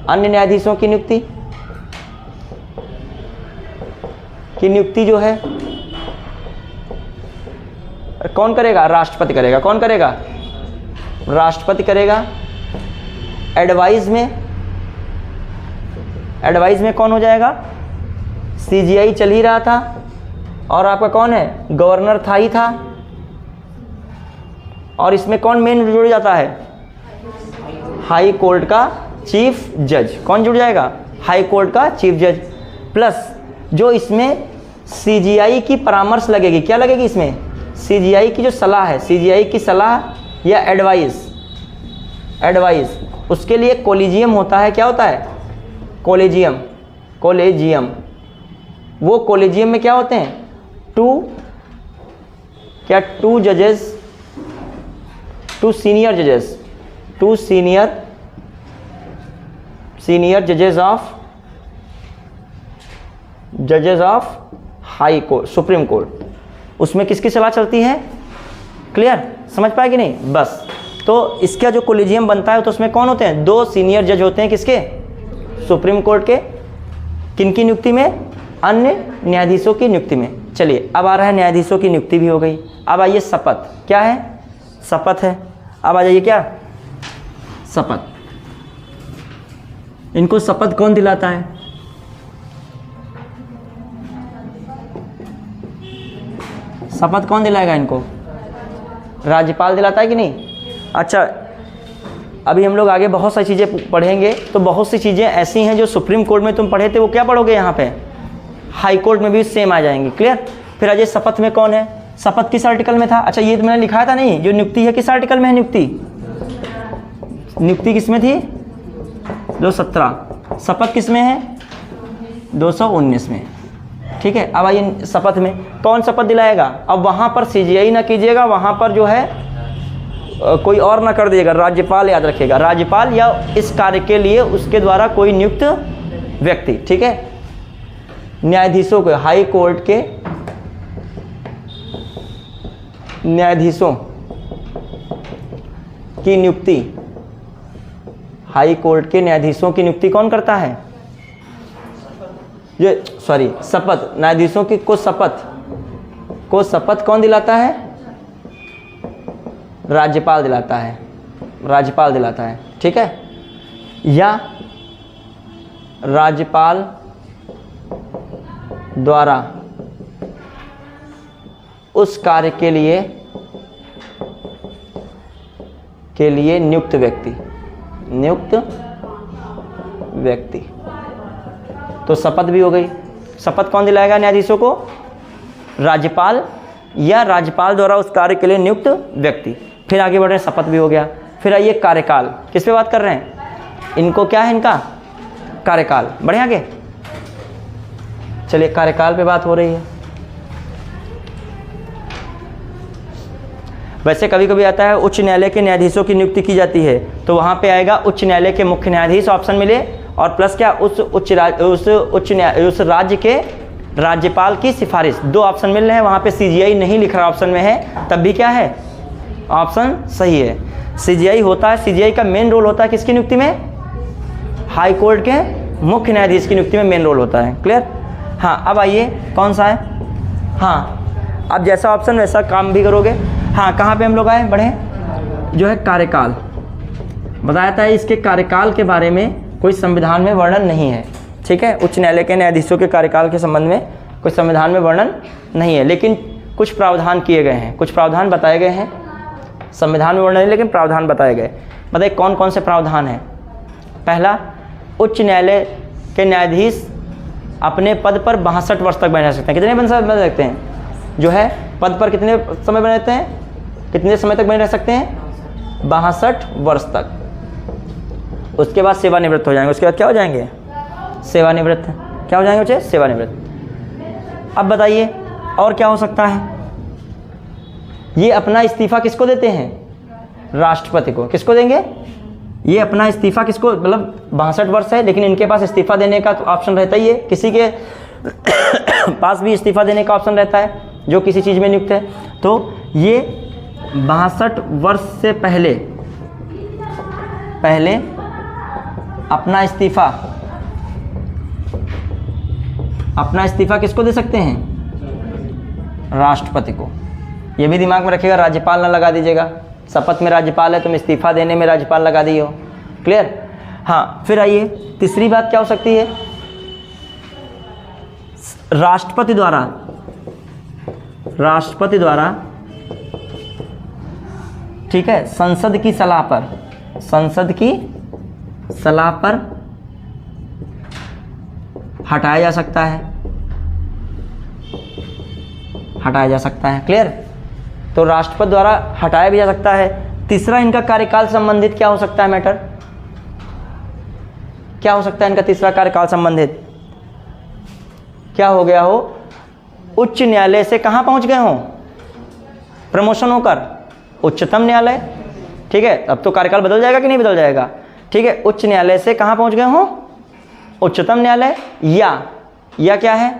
अन्य न्यायाधीशों की नियुक्ति जो है कौन करेगा, राष्ट्रपति करेगा। कौन करेगा, राष्ट्रपति करेगा। एडवाइज में कौन हो जाएगा, सीजीआई चल ही रहा था और आपका कौन है, गवर्नर था ही था। और इसमें कौन मेन जुड़ जाता है, हाई कोर्ट का चीफ जज। कौन जुड़ जाएगा, हाई कोर्ट का चीफ जज। प्लस जो इसमें सीजीआई की परामर्श लगेगी, क्या लगेगी इसमें, सीजीआई की जो सलाह है, सीजीआई की सलाह या एडवाइस, उसके लिए कोलिजियम होता है। क्या होता है, कोलिजियम। कॉलेजियम। वो कॉलेजियम में क्या होते हैं? टू जजेस, टू सीनियर जजेस of high court, supreme court. उसमें किसकी सलाह चलती है? क्लियर, समझ पाए कि नहीं? बस, तो इसका जो कॉलेजियम बनता है तो उसमें कौन होते हैं? 2 सीनियर जज होते हैं। किसके? सुप्रीम कोर्ट के। किनकी नियुक्ति में? अन्य न्यायाधीशों की नियुक्ति में। चलिए, अब आ रहा है न्यायाधीशों की नियुक्ति भी हो गई। अब आइए शपथ। क्या है? शपथ है। अब आ जाइए, क्या? शपथ। इनको शपथ कौन दिलाता है? शपथ कौन दिलाएगा इनको? राज्यपाल दिलाता है कि नहीं? अच्छा, अभी हम लोग आगे बहुत सारी चीज़ें पढ़ेंगे, तो बहुत सी चीज़ें ऐसी हैं जो सुप्रीम कोर्ट में तुम पढ़े थे, वो क्या पढ़ोगे यहाँ पे? हाई कोर्ट में भी सेम आ जाएंगे। क्लियर? फिर अजय, शपथ में कौन है? शपथ किस आर्टिकल में था? अच्छा, ये तो मैंने लिखा था नहीं, जो नियुक्ति है किस आर्टिकल में है? नियुक्ति किस में थी? 217। शपथ किस में है? 219 में। ठीक है, अब आइए शपथ में कौन शपथ दिलाएगा? अब वहाँ पर सीजीआई ना कीजिएगा, वहाँ पर जो है कोई और ना कर दिएगा, राज्यपाल याद रखिएगा। राज्यपाल या इस कार्य के लिए उसके द्वारा कोई नियुक्त व्यक्ति। ठीक है, न्यायाधीशों के, हाई कोर्ट के न्यायाधीशों की नियुक्ति, हाई कोर्ट के न्यायाधीशों की नियुक्ति कौन करता है? ये शपथ, न्यायाधीशों की को शपथ कौन दिलाता है? राज्यपाल दिलाता है। राज्यपाल दिलाता है। ठीक है, या राज्यपाल द्वारा उस कार्य के लिए नियुक्त व्यक्ति। तो शपथ भी हो गई। शपथ कौन दिलाएगा न्यायाधीशों को? राज्यपाल या राज्यपाल द्वारा उस कार्य के लिए नियुक्त व्यक्ति। फिर आगे बढ़ रहे हैं, शपथ भी हो गया। फिर आइए कार्यकाल। किस पे बात कर रहे हैं? इनको क्या है? इनका कार्यकाल। बढ़े आगे, चलिए कार्यकाल पे बात हो रही है। वैसे कभी कभी आता है उच्च न्यायालय के न्यायाधीशों की नियुक्ति की जाती है, तो वहाँ पे आएगा उच्च न्यायालय के मुख्य न्यायाधीश ऑप्शन मिले, और प्लस क्या? उस राज्य के राज्यपाल की सिफारिश। 2 ऑप्शन मिल रहे हैं, वहाँ पे सीजीआई नहीं लिख रहा ऑप्शन में है, तब भी क्या है? ऑप्शन सही है। सीजीआई होता है, सीजीआई का मेन रोल होता है किसकी नियुक्ति में? हाई कोर्ट के मुख्य न्यायाधीश की नियुक्ति में मेन रोल होता है। क्लियर? हाँ, अब आइए कौन सा है? हाँ, अब जैसा ऑप्शन वैसा काम भी करोगे। हाँ, कहाँ पे हम लोग आए? बढ़े, जो है कार्यकाल। बताया था इसके कार्यकाल के बारे में कोई संविधान में वर्णन नहीं है। ठीक है, उच्च न्यायालय के न्यायाधीशों के कार्यकाल के संबंध में कोई संविधान में वर्णन नहीं है, लेकिन कुछ प्रावधान किए गए हैं, कुछ प्रावधान बताए गए हैं। संविधान में वर्णन नहीं, लेकिन प्रावधान बताए गए। बताइए कौन कौन से प्रावधान हैं? पहला, उच्च न्यायालय के न्यायाधीश अपने पद पर 62 वर्ष तक बने रह सकते हैं। कितने बन सकते हैं? जो है पद पर कितने समय बने रहते हैं? कितने समय तक बने रह सकते हैं? 62 वर्ष तक। उसके बाद सेवानिवृत्त हो जाएंगे। उसके बाद क्या हो जाएंगे? सेवानिवृत्त। क्या हो जाएंगे बच्चे? सेवानिवृत्त। अब बताइए और क्या हो सकता है? ये अपना इस्तीफा किसको देते हैं? राष्ट्रपति को। किसको देंगे? ये अपना इस्तीफा किसको? मतलब 62 वर्ष है, लेकिन इनके पास इस्तीफा देने का तो ऑप्शन रहता ही है। किसी के पास भी इस्तीफा देने का ऑप्शन रहता है जो किसी चीज़ में नियुक्त है। तो ये 62 वर्ष से पहले अपना इस्तीफा किसको दे सकते हैं? राष्ट्रपति को। ये भी दिमाग में रखिएगा, राज्यपाल ना लगा दीजिएगा। शपथ में राज्यपाल है, तुम इस्तीफा देने में राज्यपाल लगा दिए हो। क्लियर? हाँ, फिर आइए तीसरी बात क्या हो सकती है? राष्ट्रपति द्वारा ठीक है, संसद की सलाह पर हटाया जा सकता है। क्लियर? तो राष्ट्रपति द्वारा हटाया भी जा सकता है। तीसरा, इनका कार्यकाल संबंधित क्या हो सकता है? मैटर क्या हो सकता है इनका तीसरा कार्यकाल संबंधित? क्या हो गया हो, उच्च न्यायालय से कहाँ पहुँच गए हों, प्रमोशन होकर उच्चतम न्यायालय। ठीक है, अब तो कार्यकाल बदल जाएगा कि नहीं बदल जाएगा। ठीक है, उच्च न्यायालय से कहाँ पहुँच गए हों, उच्चतम न्यायालय। या क्या है,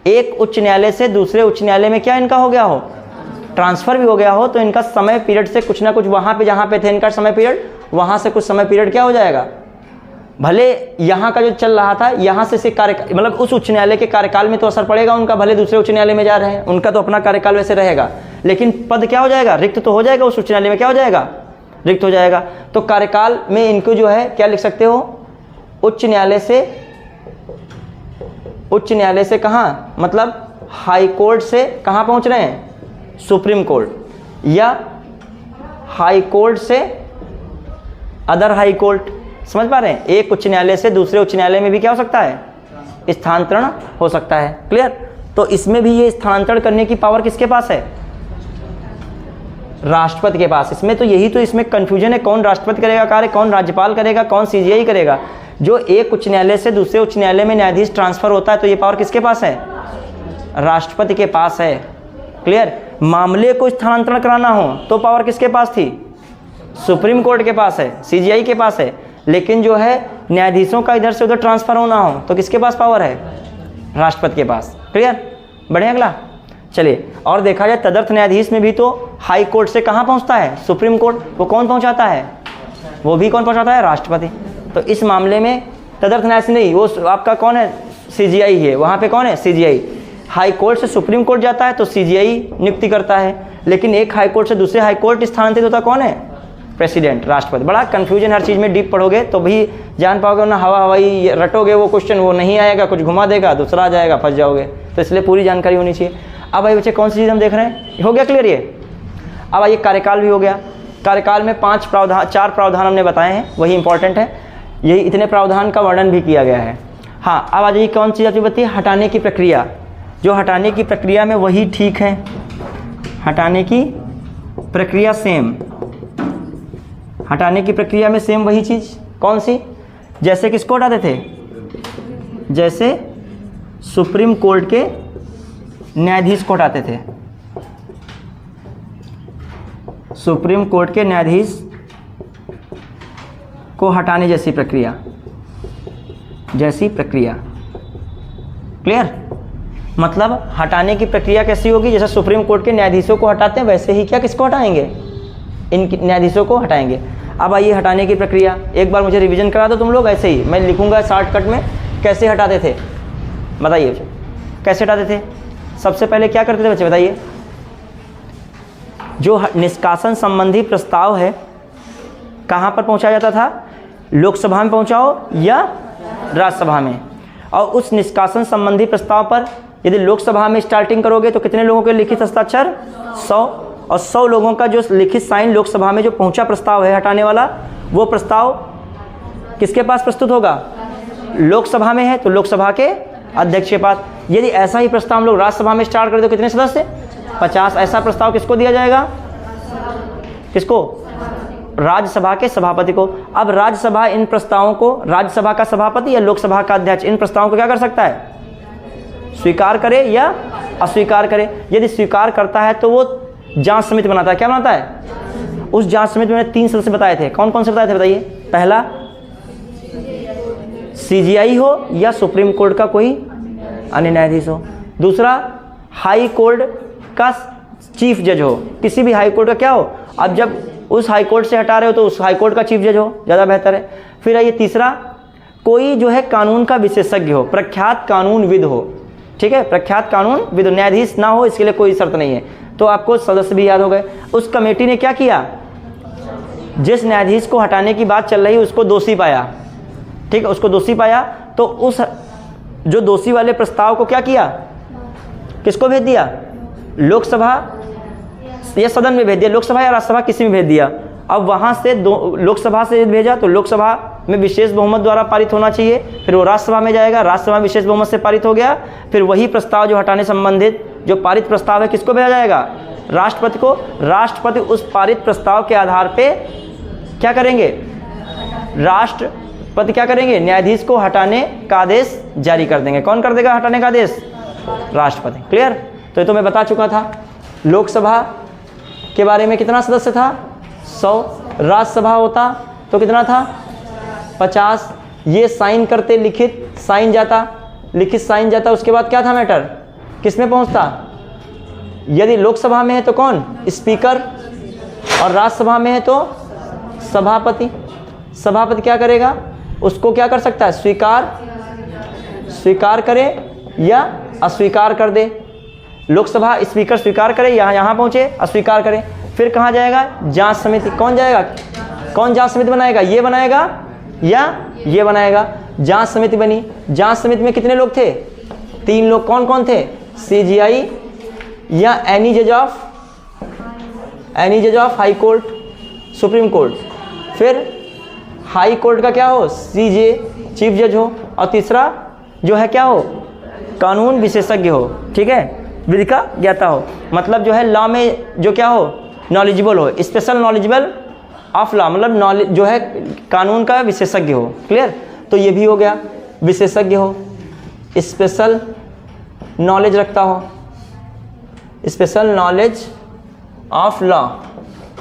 एक उच्च न्यायालय से दूसरे उच्च न्यायालय में क्या इनका हो गया हो, ट्रांसफ़र भी हो गया हो, तो इनका समय पीरियड से कुछ ना कुछ वहाँ पे जहाँ पे थे इनका समय पीरियड, वहाँ से कुछ समय पीरियड क्या हो जाएगा, भले यहाँ का जो चल रहा था यहाँ से कार्य मतलब उस उच्च न्यायालय के कार्यकाल में तो असर पड़ेगा उनका, भले दूसरे उच्च न्यायालय में जा रहे हैं, उनका तो अपना कार्यकाल वैसे रहेगा, लेकिन पद क्या हो जाएगा, रिक्त तो हो जाएगा, उस उच्च न्यायालय में क्या हो जाएगा, रिक्त हो जाएगा। तो कार्यकाल में इनको जो है क्या लिख सकते हो, उच्च न्यायालय से कहाँ, मतलब हाई कोर्ट से कहाँ पहुँच रहे हैं, सुप्रीम कोर्ट, या हाई कोर्ट से अदर हाई कोर्ट। समझ पा रहे हैं, एक उच्च न्यायालय से दूसरे उच्च न्यायालय में भी क्या हो सकता है, स्थानांतरण हो सकता है। क्लियर। तो इसमें भी ये स्थानांतरण करने की पावर किसके पास है, राष्ट्रपति के पास। इसमें तो यही तो इसमें कंफ्यूजन है, कौन राष्ट्रपति करेगा कार्य, कौन राज्यपाल करेगा, कौन सीजीआई करेगा। जो एक उच्च न्यायालय से दूसरे उच्च न्यायालय में न्यायाधीश ट्रांसफर होता है तो ये पावर किसके पास है, राष्ट्रपति के पास है। क्लियर। मामले को स्थानांतरण कराना हो तो पावर किसके पास थी, सुप्रीम कोर्ट के पास है, सीजीआई के पास है। लेकिन जो है न्यायाधीशों का इधर से उधर ट्रांसफर होना हो तो किसके पास पावर है, राष्ट्रपति के पास। क्लियर। बढ़िया। अगला चलिए, और देखा जाए तदर्थ न्यायाधीश में भी तो हाई कोर्ट से कहाँ पहुँचता है, सुप्रीम कोर्ट। वो कौन पहुँचाता है, वो भी कौन पहुँचाता है, राष्ट्रपति। तो इस मामले में तदर्थ न्यायाधीश नहीं, वो आपका कौन है, सीजीआई है। वहाँ पे कौन है, सीजीआई। हाई कोर्ट से सुप्रीम कोर्ट जाता है तो सीजीआई नियुक्ति करता है, लेकिन एक हाई कोर्ट से दूसरे हाई कोर्ट स्थानांतरित होता कौन है, प्रेसिडेंट, राष्ट्रपति। बड़ा कंफ्यूजन, हर चीज़ में डीप पढ़ोगे तो भी जान पाओगे, ना हवाई रटोगे वो क्वेश्चन वो नहीं आएगा, कुछ घुमा देगा दूसरा आ जाएगा, फंस जाओगे। तो इसलिए पूरी जानकारी होनी चाहिए। अब आइए बच्चे, कौन सी चीज़ हम देख रहे हैं, हो गया क्लियर ये। अब आइए, कार्यकाल भी हो गया। कार्यकाल में 4 प्रावधान हमने बताए हैं, वही इंपॉर्टेंट है। यही इतने प्रावधान का वर्णन भी किया गया है। हाँ, अब आ जाइए, कौन सी चीज़ बताइए, हटाने की प्रक्रिया। जो हटाने की प्रक्रिया में वही ठीक है, हटाने की प्रक्रिया सेम, हटाने की प्रक्रिया में सेम वही चीज़। कौन सी, जैसे किसको हटाते थे, जैसे सुप्रीम कोर्ट के न्यायाधीश को हटाते थे, सुप्रीम कोर्ट के न्यायाधीश को हटाने जैसी प्रक्रिया, क्लियर। मतलब हटाने की प्रक्रिया कैसी होगी, जैसे सुप्रीम कोर्ट के न्यायाधीशों को हटाते हैं वैसे ही क्या किसको हटाएंगे, इन न्यायाधीशों को हटाएंगे। अब आइए, हटाने की प्रक्रिया एक बार मुझे रिवीजन करा दो तुम लोग, ऐसे ही मैं लिखूंगा शॉर्टकट में, कैसे हटाते थे बताइए बच्चे, कैसे हटाते थे। सबसे पहले क्या करते थे बच्चे बताइए, जो निष्कासन संबंधी प्रस्ताव है कहाँ पर पहुँचाया जाता था, लोकसभा में पहुँचाओ या राज्यसभा में। और उस निष्कासन संबंधी प्रस्ताव पर यदि लोकसभा में स्टार्टिंग करोगे तो कितने लोगों के लिखित हस्ताक्षर, 100, और 100 लोगों का जो लिखित साइन लोकसभा में जो पहुंचा प्रस्ताव है हटाने वाला, वो प्रस्ताव किसके पास प्रस्तुत होगा, लोकसभा में है तो लोकसभा के अध्यक्ष के पास। यदि ऐसा ही प्रस्ताव हम लोग राज्यसभा में स्टार्ट करें तो कितने सदस्य, 50। ऐसा प्रस्ताव किसको दिया जाएगा, किसको, राज्यसभा के सभापति को। अब राज्यसभा इन प्रस्तावों को, राज्यसभा का सभापति या लोकसभा का अध्यक्ष इन प्रस्तावों को क्या कर सकता है, स्वीकार करे या अस्वीकार करे। यदि स्वीकार करता है तो वो जांच समिति बनाता है। क्या बनाता है, उस जांच समिति में 3 सदस्य बताए थे, कौन कौन से बताए थे बताइए। पहला सीजीआई हो या सुप्रीम कोर्ट का कोई अन्य न्यायाधीश हो। दूसरा हाई कोर्ट का चीफ जज हो, किसी भी हाई कोर्ट का क्या हो। अब जब उस हाई कोर्ट से हटा रहे हो तो उस हाई कोर्ट का चीफ जज हो, ज़्यादा बेहतर है। फिर आइए तीसरा, कोई जो है कानून का विशेषज्ञ हो, प्रख्यात कानूनविद हो। ठीक है, प्रख्यात कानूनविद, न्यायाधीश ना हो इसके लिए कोई शर्त नहीं है। तो आपको सदस्य भी याद हो गए। उस कमेटी ने क्या किया, जिस न्यायाधीश को हटाने की बात चल रही उसको दोषी पाया, ठीक है, उसको दोषी पाया तो उस जो दोषी वाले प्रस्ताव को क्या किया, किसको भेज दिया, लोकसभा या सदन में भेज दिया, लोकसभा या राज्यसभा किसी में भेज दिया। अब वहाँ से लोकसभा से भेजा तो लोकसभा में विशेष बहुमत द्वारा पारित होना चाहिए, फिर वो राज्यसभा में जाएगा, राज्यसभा में विशेष बहुमत से पारित हो गया, फिर वही प्रस्ताव जो हटाने संबंधित जो पारित प्रस्ताव है किसको भेजा जाएगा, राष्ट्रपति को। राष्ट्रपति उस पारित प्रस्ताव के आधार पे क्या करेंगे, पति क्या करेंगे, न्यायाधीश को हटाने का आदेश जारी कर देंगे। कौन कर देगा हटाने का आदेश, राष्ट्रपति। क्लियर। तो ये तो मैं बता चुका था। लोकसभा के बारे में कितना सदस्य था, 100। राज्यसभा होता तो कितना था, 50। ये साइन करते, लिखित साइन जाता, लिखित साइन जाता, उसके बाद क्या था मैटर, किस में पहुंचता, यदि लोकसभा में है तो कौन, स्पीकर, और राज्यसभा में है तो सभापति। सभापति क्या करेगा, उसको क्या कर सकता है, स्वीकार करे या अस्वीकार कर दे। लोकसभा स्पीकर स्वीकार करे, यहाँ पहुँचे, अस्वीकार करे, फिर कहाँ जाएगा, जांच समिति। कौन जाएगा, कौन जांच समिति बनाएगा, ये बनाएगा या ये बनाएगा। जांच समिति बनी। जांच समिति में कितने लोग थे, 3 लोग। कौन कौन थे, CJI या एनी जज of high court, supreme court. फिर हाई कोर्ट का क्या हो, CJ चीफ जज हो, और तीसरा जो है क्या हो, कानून विशेषज्ञ हो। ठीक है, विधि का ज्ञाता हो, मतलब जो है लॉ में जो क्या हो, नॉलेजेबल हो, स्पेशल नॉलेजेबल ऑफ लॉ, मतलब नॉलेज जो है कानून का विशेषज्ञ हो। क्लियर। तो ये भी हो गया, विशेषज्ञ हो, स्पेशल नॉलेज रखता हो, स्पेशल नॉलेज ऑफ लॉ,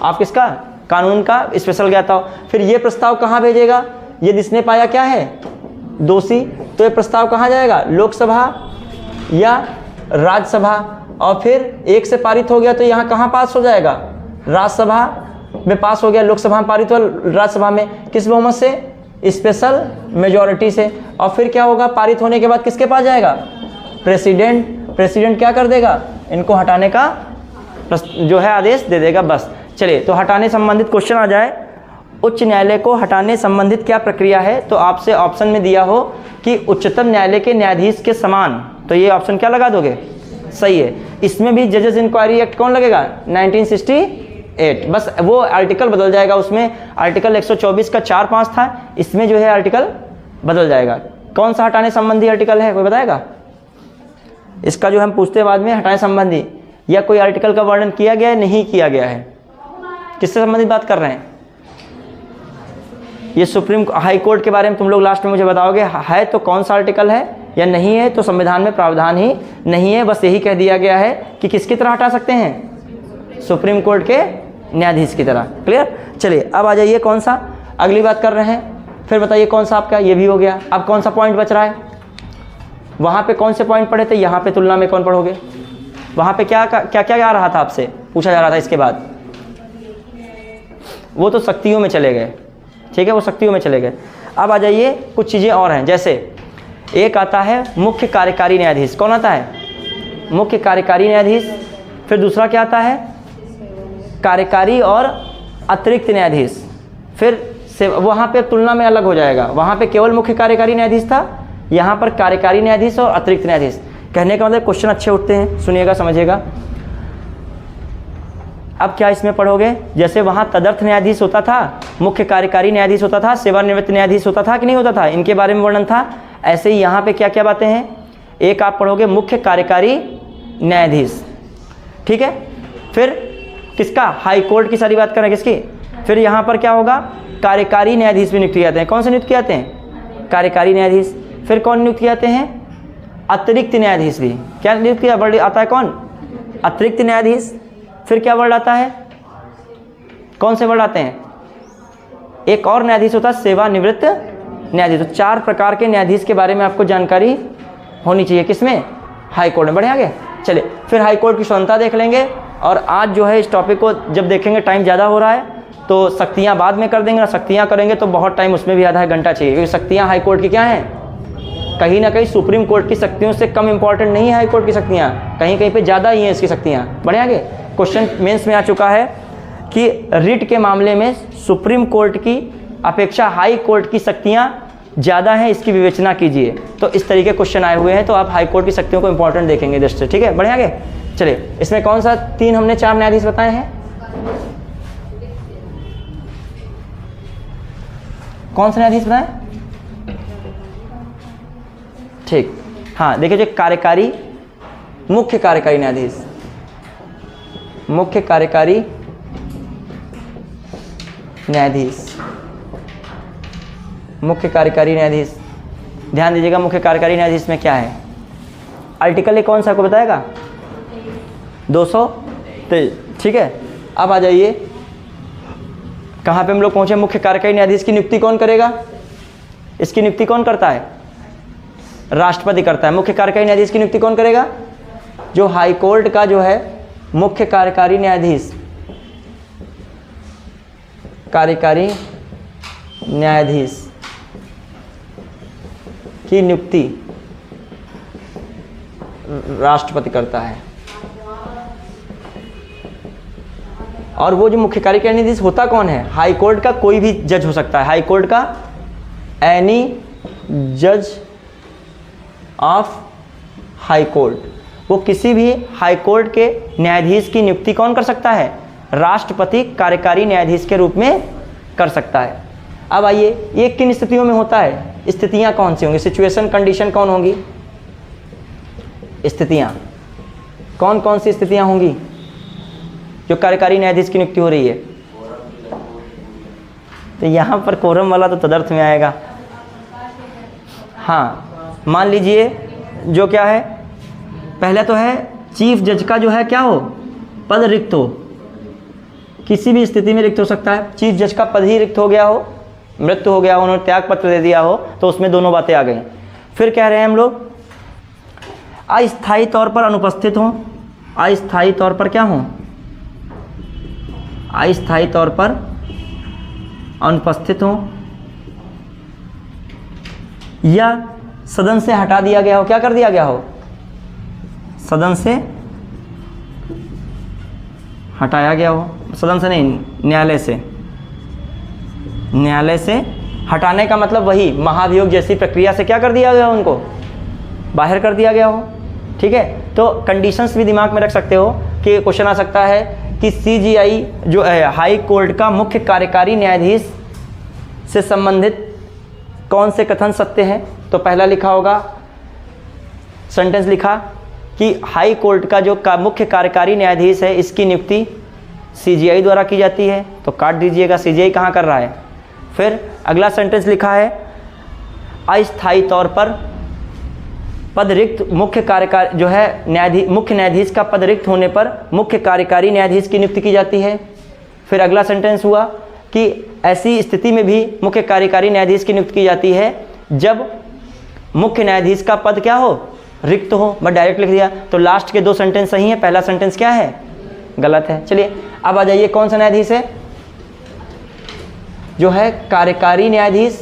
आप किसका, कानून का स्पेशल ज्ञाता हो। फिर ये प्रस्ताव कहाँ भेजेगा, ये जिसने पाया क्या है, दोषी, तो ये प्रस्ताव कहाँ जाएगा, लोकसभा या राज्यसभा, और फिर एक से पारित हो गया तो यहाँ कहाँ पास हो जाएगा, राज्यसभा में पास हो गया, लोकसभा में पारित हुआ, राज्यसभा में किस बहुमत से, स्पेशल मेजॉरिटी से। और फिर क्या होगा, पारित होने के बाद किसके पास जाएगा, प्रेसिडेंट। प्रेसिडेंट क्या कर देगा, इनको हटाने का जो है आदेश दे देगा। बस चलिए, तो हटाने संबंधित क्वेश्चन आ जाए, उच्च न्यायालय को हटाने संबंधित क्या प्रक्रिया है, तो आपसे ऑप्शन में दिया हो कि उच्चतम न्यायालय के न्यायाधीश के समान, तो ये ऑप्शन क्या लगा दोगे, सही है। इसमें भी जजेस इंक्वायरी एक्ट कौन लगेगा, 1968। बस वो आर्टिकल बदल जाएगा, उसमें आर्टिकल 124 का 4-5 था, इसमें जो है आर्टिकल बदल जाएगा। कौन सा हटाने संबंधी आर्टिकल है, कोई बताएगा, इसका जो हम पूछते हैं बाद में, हटाने संबंधी या कोई आर्टिकल का वर्णन किया गया है, नहीं किया गया है, किससे संबंधित बात कर रहे हैं, ये सुप्रीम हाई कोर्ट के बारे में तुम लोग लास्ट में मुझे बताओगे, है तो कौन सा आर्टिकल है, या नहीं है तो संविधान में प्रावधान ही नहीं है, बस यही कह दिया गया है कि किसकी तरह हटा सकते हैं, सुप्रीम कोर्ट के न्यायाधीश की तरह। क्लियर। चलिए अब आ जाइए, कौन सा अगली बात कर रहे हैं, फिर बताइए कौन सा आपका, ये भी हो गया। अब कौन सा पॉइंट बच रहा है, वहाँ पे कौन से पॉइंट पढ़े थे, यहाँ पे तुलना में कौन पढ़ोगे, वहाँ पे क्या क्या क्या आ रहा था, आपसे पूछा जा रहा था। इसके बाद वो तो शक्तियों में चले गए, ठीक है, वो शक्तियों में चले गए। अब आ जाइए, कुछ चीज़ें और हैं, जैसे एक आता है मुख्य कार्यकारी न्यायाधीश। कौन आता है, मुख्य कार्यकारी न्यायाधीश। फिर दूसरा क्या आता है, कार्यकारी और अतिरिक्त न्यायाधीश। फिर से वहाँ पे तुलना में अलग हो जाएगा, वहाँ पे केवल मुख्य कार्यकारी न्यायाधीश था, यहाँ पर कार्यकारी न्यायाधीश और अतिरिक्त न्यायाधीश। कहने का मतलब क्वेश्चन अच्छे उठते हैं, सुनिएगा समझिएगा। अब क्या इसमें पढ़ोगे, जैसे वहाँ तदर्थ न्यायाधीश होता था, मुख्य कार्यकारी न्यायाधीश होता था, सेवानिवृत्त न्यायाधीश होता था कि नहीं होता था, इनके बारे में वर्णन था। ऐसे ही यहाँ पे क्या क्या बातें हैं, एक आप पढ़ोगे मुख्य कार्यकारी न्यायाधीश, ठीक है। फिर किसका, हाई कोर्ट की सारी बात करें किसकी। फिर यहाँ पर क्या होगा, कार्यकारी न्यायाधीश भी नियुक्त किए जाते हैं। कौन से नियुक्त किए जाते हैं, कार्यकारी न्यायाधीश। फिर कौन नियुक्त किए जाते हैं, अतिरिक्त न्यायाधीश भी। क्या नियुक्त किया, वर्ड आता है कौन, अतिरिक्त न्यायाधीश। फिर क्या वर्ड आता है, कौन से वर्ड आते हैं, एक और न्यायाधीश होता है सेवानिवृत्त न्यायाधीश। तो 4 प्रकार के न्यायाधीश के बारे में आपको जानकारी होनी चाहिए, किसमें, हाई कोर्ट में। बढ़िया आगे चलिए, फिर हाई कोर्ट की स्वतंत्रता देख लेंगे। और आज जो है इस टॉपिक को जब देखेंगे, टाइम ज़्यादा हो रहा है तो शक्तियाँ बाद में कर देंगे ना, शक्तियाँ करेंगे तो बहुत टाइम, उसमें भी आधा घंटा चाहिए, क्योंकि शक्तियाँ हाई कोर्ट की क्या हैं, कहीं ना कहीं सुप्रीम कोर्ट की शक्तियों से कम इंपॉर्टेंट नहीं है हाई कोर्ट की शक्तियाँ, कहीं कहीं पे ज़्यादा ही हैं इसकी शक्तियाँ। बढ़िया आगे, क्वेश्चन मेंस में आ चुका है कि रिट के मामले में सुप्रीम कोर्ट की अपेक्षा हाई कोर्ट की शक्तियाँ ज़्यादा हैं, इसकी विवेचना कीजिए। तो इस तरीके क्वेश्चन आए हुए हैं, तो आप हाई कोर्ट की शक्तियों को इंपॉर्टेंट देखेंगे दृष्टि, ठीक है। बढ़िया आगे चलिए, इसमें कौन सा 3 हमने 4 न्यायाधीश बताए हैं, कौन सा न्यायाधीश बताए, ठीक। हाँ देखिए, जो कार्यकारी, मुख्य कार्यकारी न्यायाधीश, मुख्य कार्यकारी न्यायाधीश, मुख्य कार्यकारी न्यायाधीश। ध्यान दीजिएगा मुख्य कार्यकारी न्यायाधीश में क्या है, आर्टिकल ये कौन सा आपको बताएगा, 223। ठीक है, अब आ जाइए कहाँ पे हम लोग पहुँचे, मुख्य कार्यकारी न्यायाधीश की नियुक्ति कौन करेगा, इसकी नियुक्ति कौन करता है, राष्ट्रपति करता है। मुख्य कार्यकारी न्यायाधीश की नियुक्ति कौन करेगा, जो हाई कोर्ट का जो है मुख्य कार्यकारी न्यायाधीश, कार्यकारी न्यायाधीश की नियुक्ति राष्ट्रपति करता है। और वो जो मुख्य कार्यकारी न्यायाधीश होता कौन है, हाई कोर्ट का कोई भी जज हो सकता है, हाई कोर्ट का एनी जज ऑफ हाई कोर्ट, वो किसी भी हाई कोर्ट के न्यायाधीश की नियुक्ति कौन कर सकता है, राष्ट्रपति कार्यकारी न्यायाधीश के रूप में कर सकता है। अब आइए ये किन स्थितियों में होता है, स्थितियां कौन सी होंगी, सिचुएशन कंडीशन कौन होंगी, स्थितियां कौन कौन सी स्थितियां होंगी जो कार्यकारी न्यायाधीश की नियुक्ति हो रही है। तो यहाँ पर कोरम वाला तो तदर्थ में आएगा। हाँ, मान लीजिए जो क्या है, पहले तो है चीफ जज का जो है क्या हो, पद रिक्त हो, किसी भी स्थिति में रिक्त हो सकता है। चीफ जज का पद ही रिक्त हो गया हो, मृत्यु हो गया हो, उन्होंने त्याग पत्र दे दिया हो, तो उसमें दोनों बातें आ गई। फिर कह रहे हैं हम लोग अस्थायी तौर पर अनुपस्थित हों, अस्थायी तौर पर क्या हों, अस्थायी तौर पर अनुपस्थित हों, या सदन से हटा दिया गया हो, क्या कर दिया गया हो, सदन से हटाया गया हो, सदन से नहीं, न्यायालय से। न्यायालय से हटाने का मतलब वही महाभियोग जैसी प्रक्रिया से क्या कर दिया गया, उनको बाहर कर दिया गया हो। ठीक है, तो कंडीशंस भी दिमाग में रख सकते हो कि क्वेश्चन आ सकता है कि सीजीआई जो है हाई कोर्ट का मुख्य कार्यकारी न्यायाधीश से संबंधित कौन से कथन सत्य हैं। तो पहला लिखा होगा, सेंटेंस लिखा कि हाई कोर्ट का जो मुख्य कार्यकारी न्यायाधीश है इसकी नियुक्ति सीजीआई द्वारा की जाती है, तो काट दीजिएगा, सीजीआई कहाँ कर रहा है। फिर अगला सेंटेंस लिखा है अस्थायी तौर पर पद रिक्त, मुख्य कार्यकारी जो है न्यायाधीश, मुख्य न्यायाधीश का पद रिक्त होने पर मुख्य कार्यकारी न्यायाधीश की नियुक्ति की जाती है। फिर अगला सेंटेंस हुआ कि ऐसी स्थिति में भी मुख्य कार्यकारी न्यायाधीश की नियुक्ति की जाती है जब मुख्य न्यायाधीश का पद क्या हो, रिक्त हो। मैं डायरेक्ट लिख दिया, तो लास्ट के दो सेंटेंस सही है, पहला सेंटेंस क्या है, गलत है। चलिए अब आ जाइए, कौन सा न्यायाधीश है, जो है कार्यकारी न्यायाधीश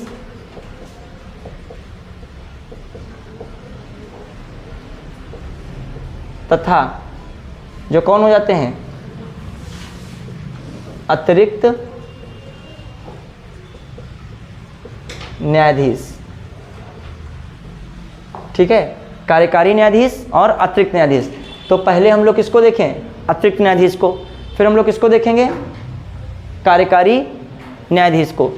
तथा जो कौन हो जाते हैं, अतिरिक्त न्यायाधीश। ठीक है, कार्यकारी न्यायाधीश और अतिरिक्त न्यायाधीश। तो पहले हम लोग किसको देखें, अतिरिक्त न्यायाधीश को, फिर हम लोग किसको देखेंगे, कार्यकारी न्यायाधीश को।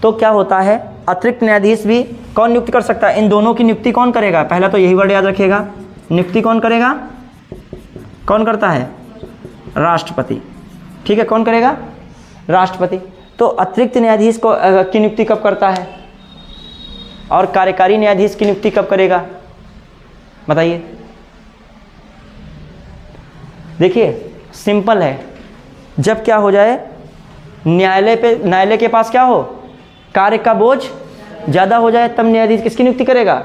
तो क्या होता है, अतिरिक्त न्यायाधीश भी कौन नियुक्त कर सकता है, इन दोनों की नियुक्ति कौन करेगा, पहला तो यही वर्ड याद रखिएगा, नियुक्ति कौन करेगा, कौन करता है, राष्ट्रपति। ठीक है, कौन करेगा, राष्ट्रपति। तो अतिरिक्त न्यायाधीश को की नियुक्ति कब करता है और कार्यकारी न्यायाधीश की नियुक्ति कब करेगा, बताइए। देखिए सिंपल है, जब क्या हो जाए, न्यायालय के पास क्या हो, कार्य का बोझ ज़्यादा हो जाए, तब न्यायाधीश किसकी नियुक्ति करेगा,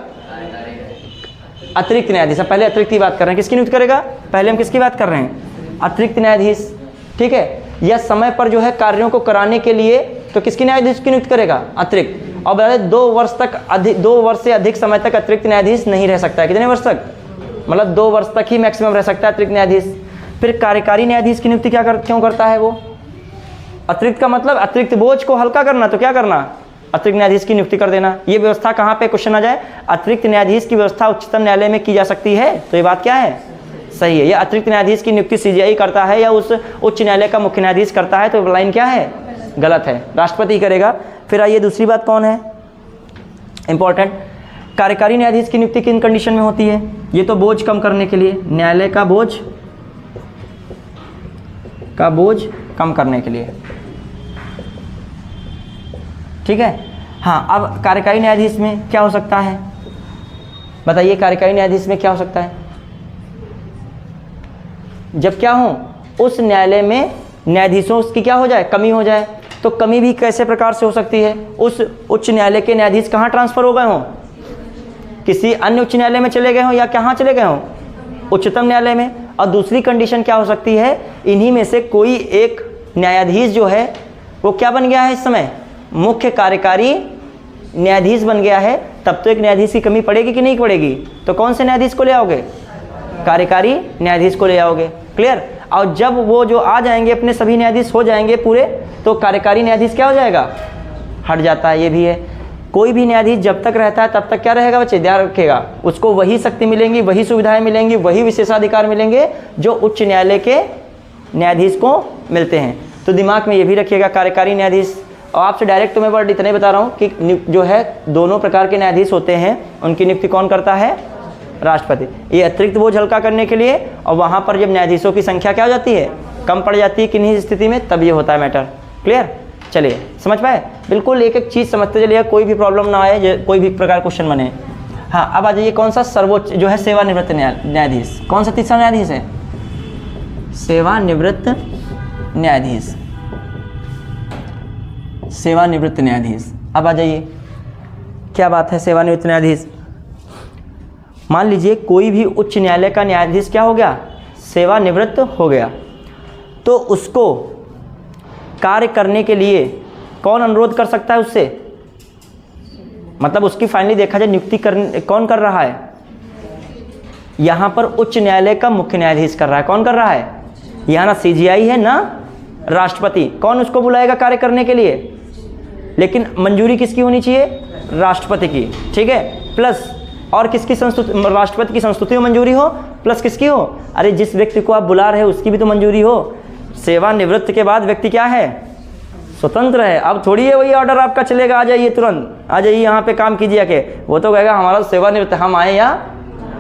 अतिरिक्त न्यायाधीश। पहले अतिरिक्त की बात कर रहे हैं, किसकी नियुक्ति करेगा, पहले हम किसकी बात कर रहे हैं, अतिरिक्त न्यायाधीश। ठीक है, या समय पर जो है कार्यों को कराने के लिए तो किसकी न्यायाधीश की नियुक्ति करेगा, अतिरिक्त। और बता दें 2 वर्ष से अधिक समय तक अतिरिक्त न्यायाधीश नहीं रह सकता है। कितने वर्ष तक, मतलब 2 वर्ष तक ही मैक्सिमम रह सकता है अतिरिक्त न्यायाधीश। फिर कार्यकारी न्यायाधीश की नियुक्ति क्यों करता है वो, अतिरिक्त का मतलब अतिरिक्त बोझ को हल्का करना, तो क्या करना, अतिरिक्त न्यायाधीश की नियुक्ति कर देना। ये व्यवस्था कहाँ पे क्वेश्चन आ जाए, अतिरिक्त न्यायाधीश की व्यवस्था उच्चतम न्यायालय में की जा सकती है, तो ये बात क्या है, सही है। ये अतिरिक्त न्यायाधीश की नियुक्ति सीजीआई करता है या उस उच्च न्यायालय का मुख्य न्यायाधीश करता है, तो लाइन क्या है, गलत है, राष्ट्रपति करेगा। फिर आइए दूसरी बात कौन है, इंपॉर्टेंट, कार्यकारी न्यायाधीश की नियुक्ति किन कंडीशन में होती है, ये तो बोझ कम करने के लिए, न्यायालय का बोझ कम करने के लिए। ठीक है, हाँ, अब कार्यकारी न्यायाधीश में क्या हो सकता है बताइए? कार्यकारी न्यायाधीश में क्या हो सकता है? जब क्या हो, उस न्यायालय में न्यायाधीशों की क्या हो जाए, कमी हो जाए। तो कमी भी कैसे प्रकार से हो सकती है? उस उच्च न्यायालय के न्यायाधीश कहाँ ट्रांसफर हो गए हों, किसी अन्य उच्च न्यायालय में चले गए हों, या कहाँ चले गए हों, उच्चतम न्यायालय में। और दूसरी कंडीशन क्या हो सकती है? इन्हीं में से कोई एक न्यायाधीश जो है वो क्या बन गया है इस समय, मुख्य कार्यकारी न्यायाधीश बन गया है। तब तो एक न्यायाधीश की कमी पड़ेगी कि नहीं पड़ेगी? तो कौन से न्यायाधीश को ले आओगे? कार्यकारी न्यायाधीश को ले आओगे। क्लियर? और जब वो जो आ जाएंगे, अपने सभी न्यायाधीश हो जाएंगे पूरे, तो कार्यकारी न्यायाधीश क्या हो जाएगा, हट जाता है। ये भी है, कोई भी न्यायाधीश जब तक रहता है तब तक क्या रहेगा बच्चे, ध्यान रखेगा, उसको वही शक्ति मिलेंगी, वही सुविधाएं मिलेंगी, वही विशेषाधिकार मिलेंगे जो उच्च न्यायालय के न्यायाधीश को मिलते हैं। तो दिमाग में ये भी रखिएगा, कार्यकारी न्यायाधीश। और आपसे डायरेक्ट तो मैं वर्ड इतने बता रहा हूँ कि जो है दोनों प्रकार के न्यायाधीश होते हैं, उनकी नियुक्ति कौन करता है? राष्ट्रपति। ये अतिरिक्त बोझ हल्का करने के लिए, और वहाँ पर जब न्यायाधीशों की संख्या क्या हो जाती है, कम पड़ जाती है किन्हीं स्थिति में, तब ये होता है मैटर। क्लियर? चलिए, समझ पाए? बिल्कुल एक एक चीज़ समझते चलिए, कोई भी प्रॉब्लम ना आए, कोई भी प्रकार क्वेश्चन बने। हाँ, अब आ जाइए, कौन सा सर्वोच्च जो है सेवानिवृत्त न्यायाधीश, कौन सा तीसरा न्यायाधीश है? सेवानिवृत्त न्यायाधीश, सेवानिवृत्त न्यायाधीश। अब आ जाइए, क्या बात है सेवानिवृत्त न्यायाधीश? मान लीजिए कोई भी उच्च न्यायालय का न्यायाधीश क्या हो गया, सेवानिवृत्त हो गया, तो उसको कार्य करने के लिए कौन अनुरोध कर सकता है उससे? मतलब उसकी फाइनली देखा जाए नियुक्ति कौन कर रहा है? यहाँ पर उच्च न्यायालय का मुख्य न्यायाधीश कर रहा है। कौन कर रहा है? यहाँ ना सीजीआई है ना राष्ट्रपति। कौन उसको बुलाएगा कार्य करने के लिए? लेकिन मंजूरी किसकी होनी चाहिए? राष्ट्रपति की। ठीक है, प्लस और किसकी संस्तुति? राष्ट्रपति की संस्तुति हो, मंजूरी हो, प्लस किसकी हो? अरे जिस व्यक्ति को आप बुला रहे हो उसकी भी तो मंजूरी हो। सेवानिवृत्त के बाद व्यक्ति क्या है? स्वतंत्र है। अब थोड़ी है वही ऑर्डर आपका चलेगा, आ जाइए तुरंत, आ जाइए यहाँ पे काम कीजिए आके, वो तो कहेगा हमारा सेवानिवृत्त, हम आए या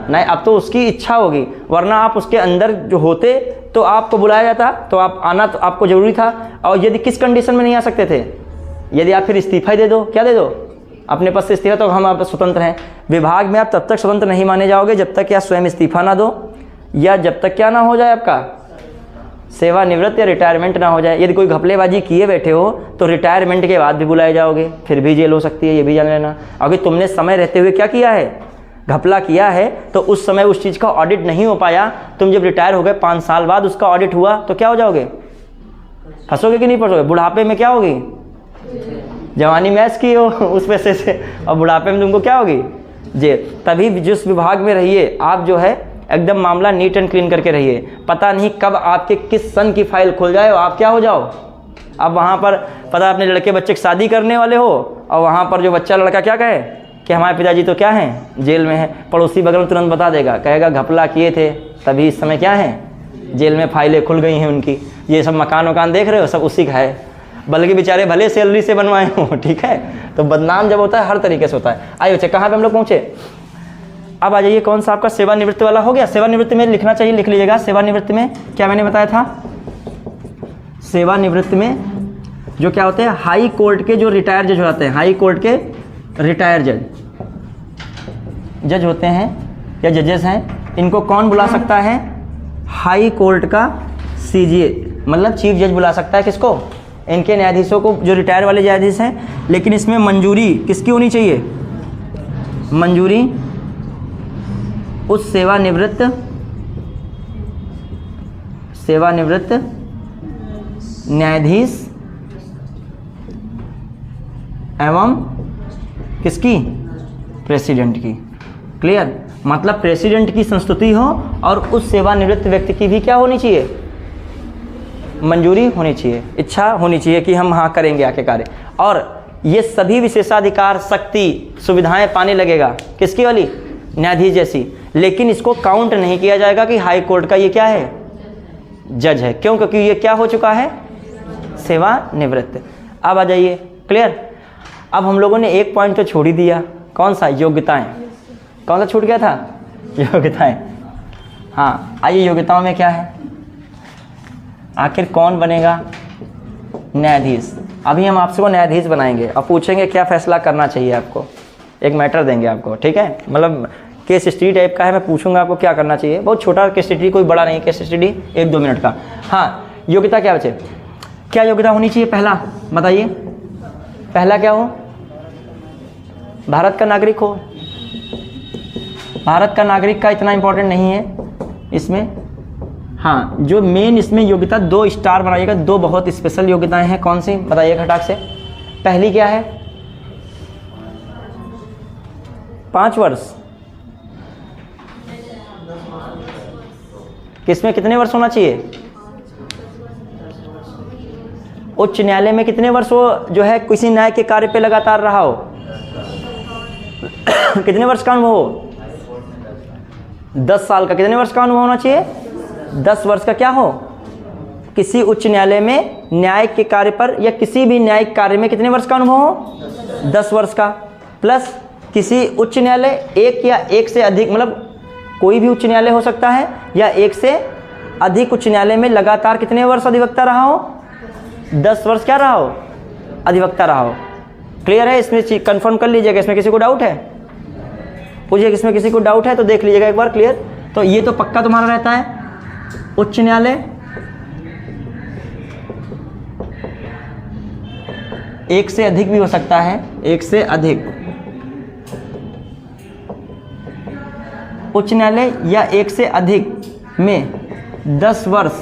नहीं। अब तो उसकी इच्छा होगी, वरना आप उसके अंदर जो होते तो आपको बुलाया जाता, तो आप आना तो आपको जरूरी था। और यदि किस कंडीशन में नहीं आ सकते थे? यदि आप फिर इस्तीफा दे दो, क्या दे दो, अपने पद से इस्तीफा, तो हम आप स्वतंत्र हैं। विभाग में आप तब तक स्वतंत्र नहीं माने जाओगे जब तक या स्वयं इस्तीफा ना दो, या जब तक क्या ना हो जाए आपका सेवानिवृत्त या रिटायरमेंट ना हो जाए। यदि कोई घपलेबाजी किए बैठे हो तो रिटायरमेंट के बाद भी बुलाए जाओगे, फिर भी जेल हो सकती है, ये भी जान लेना। अगर तुमने समय रहते हुए क्या किया है, घपला किया है, तो उस समय उस चीज़ का ऑडिट नहीं हो पाया, तुम जब रिटायर हो गए 5 साल बाद उसका ऑडिट हुआ, तो क्या हो जाओगे? फंसोगे कि नहीं फंसोगे? बुढ़ापे में क्या होगी? जवानी में ऐश की हो उस पैसे से, और बुढ़ापे में तुमको क्या होगी? जेल। तभी जिस विभाग में रहिए आप जो है एकदम मामला नीट एंड क्लीन करके रहिए। पता नहीं कब आपके किस सन की फाइल खुल जाए और आप क्या हो जाओ। अब वहाँ पर पता अपने लड़के बच्चे की शादी करने वाले हो, और वहाँ पर जो बच्चा लड़का क्या कहे कि हमारे पिताजी तो क्या हैं, जेल में हैं। पड़ोसी बगल में तुरंत बता देगा, कहेगा घपला किए थे तभी इस समय क्या हैं, जेल में, फाइलें खुल गई हैं उनकी। ये सब मकान वकान देख रहे हो, सब उसी का है, बल्कि बेचारे भले सैलरी से बनवाए हों। ठीक है, तो बदनाम जब होता है हर तरीके से होता है। आइए बच्चे, कहाँ पे हम लोग पहुँचे? अब आ जाइए, कौन सा आपका सेवानिवृत्त वाला हो गया? सेवानिवृत्त में लिखना चाहिए, लिख लीजिएगा। सेवानिवृत्त में क्या मैंने बताया था? सेवानिवृत्त में जो क्या होते हैं, हाई कोर्ट के जो रिटायर जज होते हैं, हाई कोर्ट के रिटायर जज होते हैं या जजेस हैं, इनको कौन बुला सकता है? हाई कोर्ट का सीजीए, मतलब चीफ जज बुला सकता है। किसको? इनके न्यायाधीशों को, जो रिटायर वाले न्यायाधीश हैं। लेकिन इसमें मंजूरी किसकी होनी चाहिए? मंजूरी उस सेवानिवृत्त न्यायाधीश एवं किसकी? प्रेसिडेंट की। क्लियर? मतलब प्रेसिडेंट की संस्तुति हो और उस सेवानिवृत्त व्यक्ति की भी क्या होनी चाहिए? मंजूरी होनी चाहिए, इच्छा होनी चाहिए कि हम हाँ करेंगे आके कार्य। और ये सभी विशेषाधिकार, शक्ति, सुविधाएं पाने लगेगा किसकी वाली? न्यायाधीश जैसी। लेकिन इसको काउंट नहीं किया जाएगा कि हाई कोर्ट का ये क्या है? जज है। क्यों? क्योंकि ये क्या हो चुका है? सेवानिवृत्त। अब आ जाइए, क्लियर? अब हम लोगों ने एक पॉइंट तो छोड़ ही दिया, कौन सा? योग्यताएं। कौन सा छूट गया था? योग्यताएं। हाँ, आइए, योग्यताओं में क्या है? आखिर कौन बनेगा न्यायाधीश? अभी हम आपसे को न्यायाधीश बनाएंगे और पूछेंगे क्या फैसला करना चाहिए आपको, एक मैटर देंगे आपको, ठीक है। मतलब केस स्टडी टाइप का है, मैं पूछूंगा आपको क्या करना चाहिए। बहुत छोटा केस स्टडी, कोई बड़ा नहीं केस स्टडी, 1-2 मिनट का। हाँ, योग्यता क्या बचे, क्या योग्यता होनी चाहिए? पहला बताइए, पहला क्या हो? भारत का नागरिक हो। भारत का नागरिक का इतना इंपॉर्टेंट नहीं है इसमें। हाँ, जो मेन इसमें योग्यता 2 स्टार बनाइएगा, 2 बहुत स्पेशल योग्यताएं हैं। कौन सी बताइए खटाक से? पहली क्या है? 5 वर्ष। किसमें कितने वर्ष होना चाहिए? उच्च न्यायालय में कितने वर्ष वो जो है किसी न्याय के कार्य पे लगातार रहा हो? कितने वर्ष का अनुभव हो? 10 साल का। कितने वर्ष का अनुभव होना चाहिए? 10 वर्ष का क्या हो? किसी उच्च न्यायालय में न्यायिक के कार्य पर या किसी भी न्यायिक कार्य में कितने वर्ष का अनुभव हो? 10 वर्ष का। प्लस किसी उच्च न्यायालय एक या एक से अधिक, मतलब कोई भी उच्च न्यायालय हो सकता है, या एक से अधिक उच्च न्यायालय में लगातार कितने वर्ष अधिवक्ता रहा हो? 10 वर्ष क्या रहा हो? अधिवक्ता रहा हो। क्लियर है? इसमें कंफर्म कर लीजिएगा। इसमें किसी को डाउट है? पूछिए, इसमें किसी को डाउट है तो देख लीजिएगा एक बार। क्लियर? तो ये तो पक्का तुम्हारा रहता है। उच्च न्यायालय एक से अधिक भी हो सकता है, एक से अधिक उच्च न्यायालय या एक से अधिक में 10 वर्ष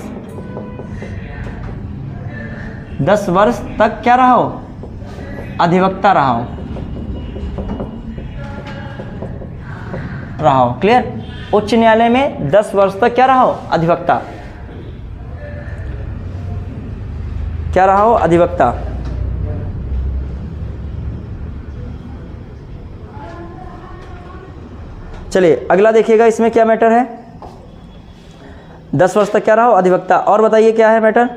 तक क्या रहा हो? अधिवक्ता रहा हो। क्लियर? उच्च न्यायालय में 10 वर्ष तक क्या रहा हो? अधिवक्ता। क्या रहा हो? अधिवक्ता। चलिए अगला देखिएगा, इसमें क्या मैटर है? 10 वर्ष तक क्या रहा हो? अधिवक्ता। और बताइए क्या है मैटर?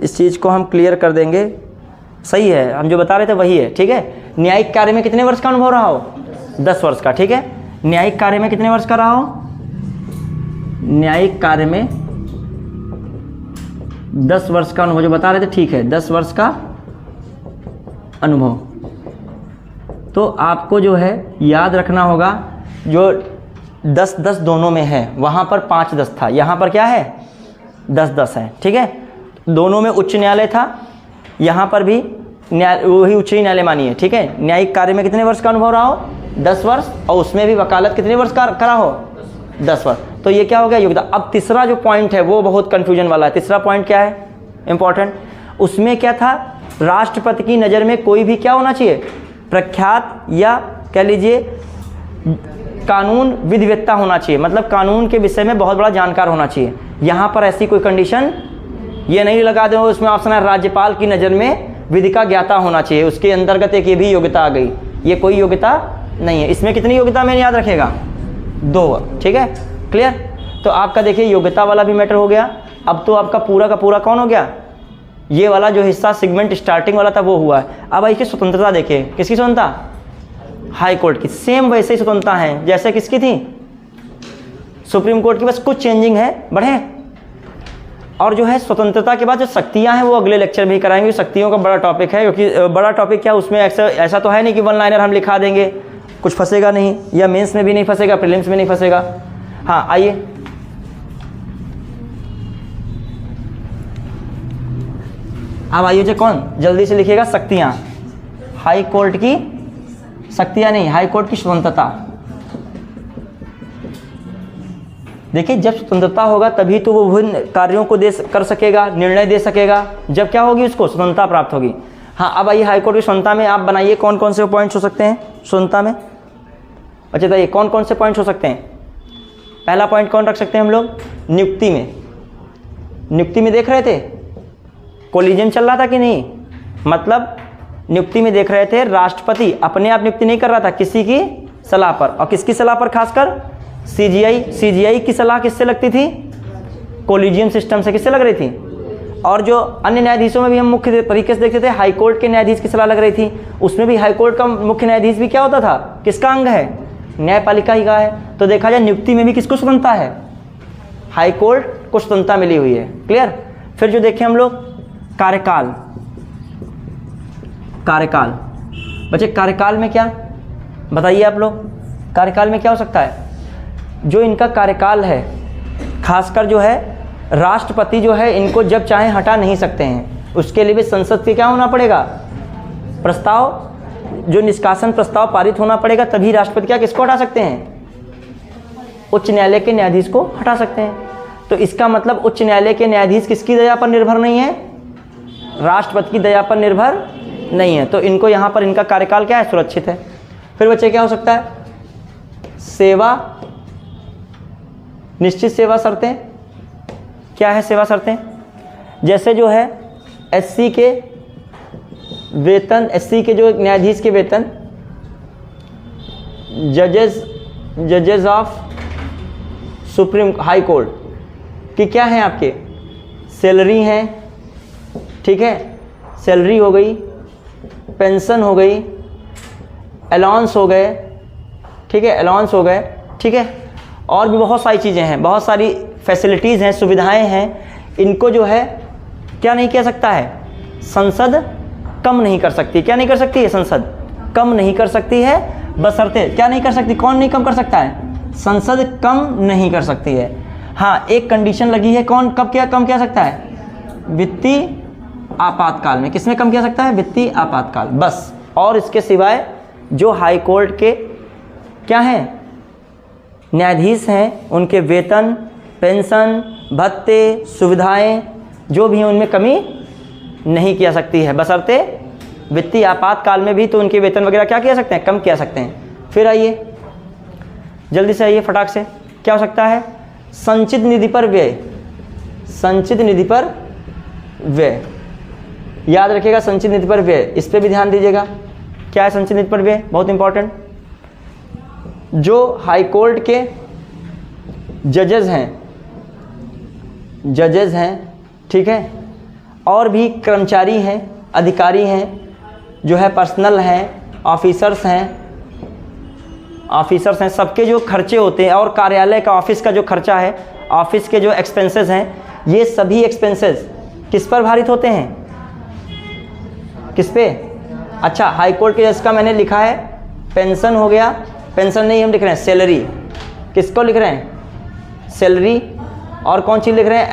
इस चीज़ को हम क्लियर कर देंगे। सही है, हम जो बता रहे थे वही है, ठीक है। न्यायिक कार्य में कितने वर्ष का अनुभव रहा हो? 10 वर्ष का, ठीक है। न्यायिक कार्य में कितने वर्ष का रहा हो? न्यायिक कार्य में 10 वर्ष का अनुभव जो बता रहे थे, ठीक है, 10 वर्ष का अनुभव। तो आपको जो है याद रखना होगा, जो 10-10 दोनों में है, वहाँ पर 5-10 था, यहाँ पर क्या है? 10-10 है, ठीक है। दोनों में उच्च न्यायालय था, यहाँ पर भी वही उच्च न्यायालय मानिए, ठीक है। न्यायिक कार्य में कितने वर्ष का अनुभव रहा हो? 10 वर्ष। और उसमें भी वकालत कितने वर्ष का करा हो? 10 वर्ष। तो ये क्या हो गया? योग्यता। अब तीसरा जो पॉइंट है वो बहुत कन्फ्यूजन वाला है। तीसरा पॉइंट क्या है? इंपॉर्टेंट। उसमें क्या था? राष्ट्रपति की नज़र में कोई भी क्या होना चाहिए? प्रख्यात या कह लीजिए कानून विधिवेत्ता होना चाहिए, मतलब कानून के विषय में बहुत बड़ा जानकार होना चाहिए। यहाँ पर ऐसी कोई कंडीशन ये नहीं लगा दो, उसमें ऑप्शन है राज्यपाल की नज़र में विधि का ज्ञाता होना चाहिए, उसके अंतर्गत एक ये भी योग्यता आ गई। ये कोई योग्यता नहीं है। इसमें कितनी योग्यता मैंने याद रखेगा? 2, ठीक है। क्लियर? तो आपका देखिए योग्यता वाला भी मैटर हो गया। अब तो आपका पूरा का पूरा कौन हो गया? ये वाला जो हिस्सा सेगमेंट स्टार्टिंग वाला था वो हुआ है। अब इसकी स्वतंत्रता देखिए। किसकी स्वतंत्रता? हाई कोर्ट की। सेम वैसे ही स्वतंत्रता है जैसे किसकी थी? सुप्रीम कोर्ट की, बस कुछ चेंजिंग है, बढ़े। और जो है स्वतंत्रता के बाद जो शक्तियां हैं वो अगले लेक्चर में ही कराएंगे। शक्तियों का बड़ा टॉपिक है, क्योंकि बड़ा टॉपिक क्या उसमें ऐसा तो है नहीं कि 1 लाइनर हम लिखा देंगे, कुछ फंसेगा नहीं, या मेंस में भी नहीं फंसेगा, प्रीलिम्स में नहीं फंसेगा। हाँ आइए, अब आइए जो कौन जल्दी से लिखिएगा? शक्तियां। हाई कोर्ट की शक्तियां नहीं, हाई कोर्ट की स्वतंत्रता। देखिए जब स्वतंत्रता होगा तभी तो वो विभिन्न कार्यों को कर सकेगा, निर्णय दे सकेगा। जब क्या होगी? उसको स्वतंत्रता प्राप्त होगी। हाँ अब आइए हाईकोर्ट की स्वतंत्रता में आप बनाइए कौन कौन से पॉइंट्स हो सकते हैं स्वतंत्रता में। अच्छा बताइए कौन कौन से पॉइंट्स हो सकते हैं। पहला पॉइंट कौन रख सकते हैं हम लोग? नियुक्ति में। नियुक्ति में देख रहे थे कोलिजन चल रहा था कि नहीं? मतलब नियुक्ति में देख रहे थे राष्ट्रपति अपने आप नियुक्ति नहीं कर रहा था, किसी की सलाह पर। और किसकी सलाह पर? खासकर सीजीआई की सलाह किससे लगती थी? कोलिजियम सिस्टम से। किससे लग रही थी? और जो अन्य न्यायाधीशों में भी हम मुख्य तरीके से देखते थे हाईकोर्ट के न्यायाधीश की सलाह लग रही थी, उसमें भी हाईकोर्ट का मुख्य न्यायाधीश भी क्या होता था? किसका अंग है? न्यायपालिका ही का है। तो देखा जाए नियुक्ति में भी किसको स्वतंत्रता है? हाईकोर्ट को स्वतंत्रता मिली हुई है। क्लियर? फिर जो देखें हम लोग कार्यकाल, कार्यकाल बच्चे कार्यकाल में क्या बताइए आप लोग, कार्यकाल में क्या हो सकता है? जो इनका कार्यकाल है, खासकर जो है राष्ट्रपति जो है इनको जब चाहे हटा नहीं सकते हैं, उसके लिए भी संसद से क्या होना पड़ेगा? प्रस्ताव, जो निष्कासन प्रस्ताव पारित होना पड़ेगा, तभी राष्ट्रपति क्या किसको हटा सकते हैं? उच्च न्यायालय के न्यायाधीश को हटा सकते हैं। तो इसका मतलब उच्च न्यायालय के न्यायाधीश किसकी दया पर निर्भर नहीं है? राष्ट्रपति की दया पर निर्भर नहीं है। तो इनको यहाँ पर इनका कार्यकाल क्या है? सुरक्षित है। फिर बच्चे क्या हो सकता है? सेवा, निश्चित सेवा शर्तें। क्या है सेवा शर्तें? जैसे जो है एससी के वेतन, एससी के जो न्यायाधीश के वेतन, जजेस ऑफ सुप्रीम हाई कोर्ट कि क्या है आपके? सैलरी हैं, ठीक है, सैलरी हो गई, पेंशन हो गई, अलाउंस हो गए, ठीक है, अलाउंस हो गए, ठीक है, और भी बहुत सारी चीज़ें हैं, बहुत सारी फैसिलिटीज़ हैं, सुविधाएं हैं। इनको जो है क्या नहीं किया सकता है? संसद कम नहीं कर सकती। क्या नहीं कर सकती है? संसद कम नहीं कर सकती है, बशर्ते क्या नहीं कर सकती? कौन नहीं कम कर सकता है? संसद कम नहीं कर सकती है। हाँ, एक कंडीशन लगी है, कौन कब क्या कम किया सकता है? वित्तीय आपातकाल में। किसमें कम किया सकता है? वित्तीय आपातकाल, बस। और इसके सिवाय जो हाई कोर्ट के क्या हैं? न्यायाधीश हैं, उनके वेतन, पेंशन, भत्ते, सुविधाएं जो भी हैं उनमें कमी नहीं किया सकती है, बशर्ते वित्तीय आपातकाल में भी तो उनके वेतन वगैरह क्या किया सकते हैं? कम किया सकते हैं। फिर आइए, जल्दी से आइए फटाक से, क्या हो सकता है? संचित निधि पर व्यय, संचित निधि पर व्यय, याद रखिएगा संचित निधि पर व्यय, इस पर भी ध्यान दीजिएगा। क्या है संचित निधि पर व्यय? बहुत इंपॉर्टेंट। जो हाई कोर्ट के जजेस हैं, ठीक है, और भी कर्मचारी हैं, अधिकारी हैं, जो है पर्सनल हैं, ऑफिसर्स हैं, सबके जो खर्चे होते हैं, और कार्यालय का ऑफिस का जो खर्चा है, ऑफिस के जो एक्सपेंसेस हैं, ये सभी एक्सपेंसेस किस पर भारित होते हैं? किस पे? अच्छा, हाई कोर्ट के जज का मैंने लिखा है पेंशन हो गया, पेंशन नहीं हम लिख रहे हैं सैलरी। किसको लिख रहे हैं? सैलरी। और कौन चीज़ लिख रहे हैं?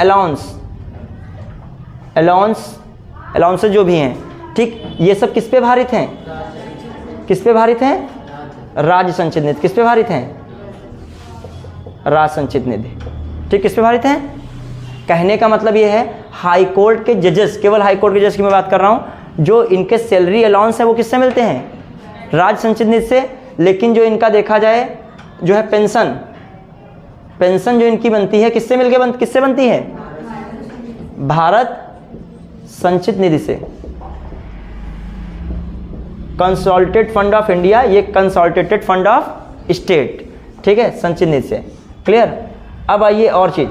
अलाउंसेस जो भी हैं, ठीक, ये सब किस पे भारित हैं? किस पे भारित हैं? राज्य संचित निधि। किस पे भारित हैं? राज्य संचित निधि, ठीक, किस पे भारित हैं? कहने का मतलब ये है हाई कोर्ट के जजेस, केवल हाई कोर्ट के जज की मैं बात कर रहा हूँ, जो इनके सैलरी अलाउंस है वो किससे मिलते हैं? राज्य संचित निधि से। लेकिन जो इनका देखा जाए जो है पेंशन जो इनकी बनती है किससे मिलके किससे बनती है? भारत संचित निधि से। कंसोलिडेटेड फंड ऑफ इंडिया, ये कंसोलिडेटेड फंड ऑफ स्टेट, ठीक है, संचित निधि से। क्लियर? अब आइए और चीज़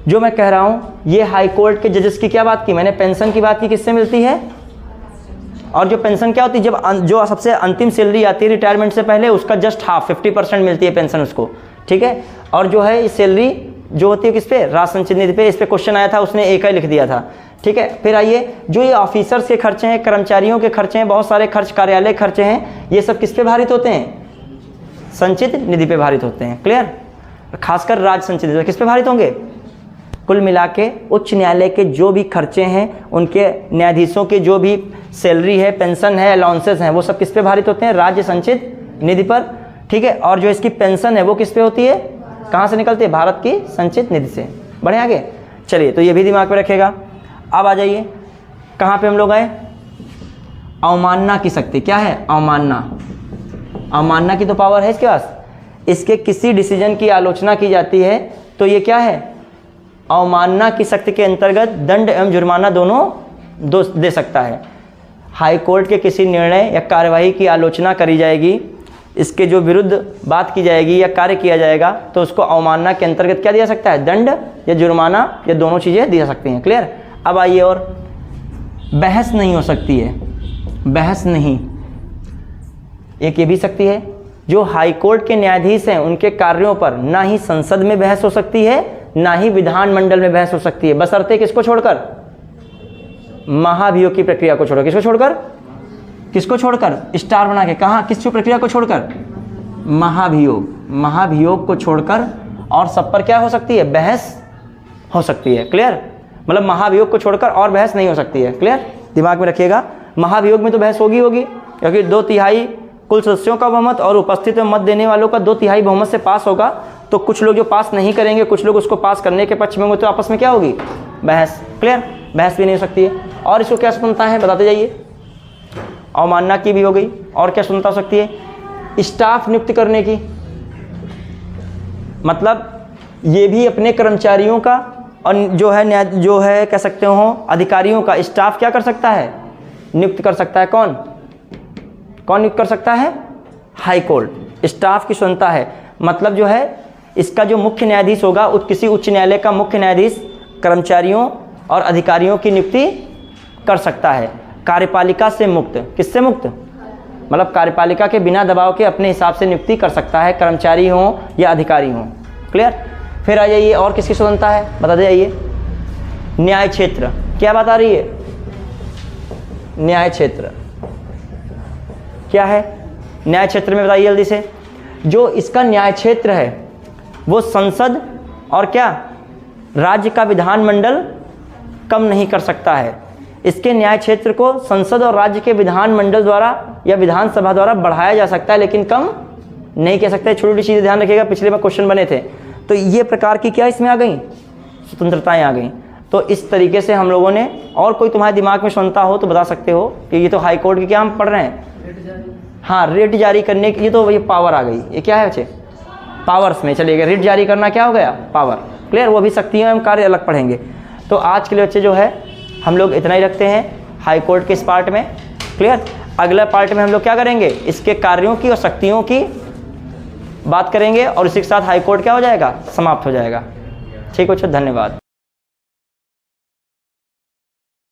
जो मैं कह रहा हूँ, ये हाई कोर्ट के जजेस की क्या बात की मैंने? पेंशन की बात की, किससे मिलती है? और जो पेंशन क्या होती है? जब जो सबसे अंतिम सैलरी आती है रिटायरमेंट से पहले, उसका जस्ट हाफ 50% मिलती है पेंशन उसको, ठीक है। और जो है सैलरी जो होती है किस पे? राज्य संचित निधि पे। इस पे क्वेश्चन आया था, उसने एक ही लिख दिया था, ठीक है। फिर आइए, जो ये ऑफिसर्स के खर्चे हैं, कर्मचारियों के खर्चे हैं, बहुत सारे खर्च, कार्यालय खर्चे हैं, ये सब किस पे भारित होते हैं? संचित निधि पे भारित होते हैं। क्लियर? खासकर राज्य संचित निधि किस पे भारित होंगे? कुल मिला के उच्च न्यायालय के जो भी खर्चे हैं, उनके न्यायाधीशों के जो भी सैलरी है, पेंशन है, अलाउंसेस हैं, वो सब किस पे भारित होते हैं? राज्य संचित निधि पर, ठीक है। और जो इसकी पेंशन है वो किस पे होती है? कहाँ से निकलती है? भारत की संचित निधि से। बढ़े आगे, चलिए, तो ये भी दिमाग में रखेगा। अब आ जाइए, कहाँ पे हम लोग आए? अवमानना की शक्ति। क्या है? अवमानना। अवमानना की तो पावर है इसके पास। इसके किसी डिसीजन की आलोचना की जाती है तो ये क्या है? अवमानना की शक्ति के अंतर्गत दंड एवं जुर्माना दोनों दे सकता है। हाई कोर्ट के किसी निर्णय या कार्यवाही की आलोचना करी जाएगी, इसके जो विरुद्ध बात की जाएगी या कार्य किया जाएगा, तो उसको अवमानना के अंतर्गत क्या दिया सकता है? दंड या जुर्माना, या दोनों चीज़ें दी जा सकती हैं। क्लियर? अब आइए, और बहस नहीं हो सकती है। बहस नहीं, एक ये भी सकती है, जो हाई कोर्ट के न्यायाधीश हैं उनके कार्यों पर ना ही संसद में बहस हो सकती है, ना ही विधानमंडल में बहस हो सकती है, बशर्ते किसको छोड़कर, महाभियोग की प्रक्रिया को छोड़कर। किसको छोड़कर, किसको छोड़कर, स्टार बना के, कहाँ, किस प्रक्रिया को छोड़कर, महाभियोग, महाभियोग को छोड़कर और सब पर क्या हो सकती है, बहस हो सकती है। क्लियर, मतलब महाभियोग को छोड़कर और बहस नहीं हो सकती है। क्लियर, दिमाग में रखिएगा, महाभियोग में तो बहस होगी होगी, क्योंकि 2/3 कुल सदस्यों का बहुमत और उपस्थित में मत देने वालों का 2/3 बहुमत से पास होगा। तो कुछ लोग जो पास नहीं करेंगे, कुछ लोग उसको पास करने के पक्ष में होंगे, तो आपस में क्या होगी, बहस। क्लियर, बहस भी नहीं हो सकती है। और इसको क्या स्वतंत्रता है, बताते जाइए। अवमानना की भी हो गई, और क्या स्वतंत्रता हो सकती है, स्टाफ नियुक्त करने की, मतलब ये भी अपने कर्मचारियों का और जो है कह सकते हो अधिकारियों का स्टाफ क्या कर सकता है, नियुक्त कर सकता है। कौन कौन नियुक्त कर सकता है, हाई कोर्ट। स्टाफ की स्वतंत्रता है, मतलब जो है इसका जो मुख्य न्यायाधीश होगा, किसी उच्च न्यायालय का मुख्य न्यायाधीश कर्मचारियों और अधिकारियों की नियुक्ति कर सकता है, कार्यपालिका से मुक्त। किससे मुक्त, मतलब कार्यपालिका के बिना दबाव के अपने हिसाब से नियुक्ति कर सकता है, कर्मचारी हों या अधिकारी हों। क्लियर, फिर आ जाइए, और किसकी स्वतंत्रता है, बताते जाइए। न्याय क्षेत्र, क्या बात आ रही है, न्याय क्षेत्र क्या है, न्याय क्षेत्र में बताइए जल्दी से। जो इसका न्याय क्षेत्र है वो संसद और क्या, राज्य का विधानमंडल कम नहीं कर सकता है। इसके न्याय क्षेत्र को संसद और राज्य के विधानमंडल द्वारा या विधानसभा द्वारा बढ़ाया जा सकता है, लेकिन कम नहीं कह सकते। छोटी छोटी चीज़ें ध्यान रखिएगा, पिछले में क्वेश्चन बने थे। तो ये प्रकार की क्या इसमें आ गई, स्वतंत्रताएं आ गई। तो इस तरीके से हम लोगों ने, और कोई तुम्हारे दिमाग में स्वतंत्रता हो तो बता सकते हो कि ये तो हाई कोर्ट की क्या हम पढ़ रहे हैं, हाँ रेट जारी करने की, ये तो ये पावर आ गई। ये क्या है बच्चे, पावर्स में चलिएगा, रेट जारी करना क्या हो गया, पावर। क्लियर, वो भी शक्तियाँ एवं कार्य अलग पढ़ेंगे। तो आज के लिए बच्चे जो है हम लोग इतना ही रखते हैं हाई कोर्ट के इस पार्ट में। क्लियर, अगला पार्ट में हम लोग क्या करेंगे, इसके कार्यों की और शक्तियों की बात करेंगे, और इसी के साथ हाई कोर्ट क्या हो जाएगा, समाप्त हो जाएगा। ठीक है, धन्यवाद।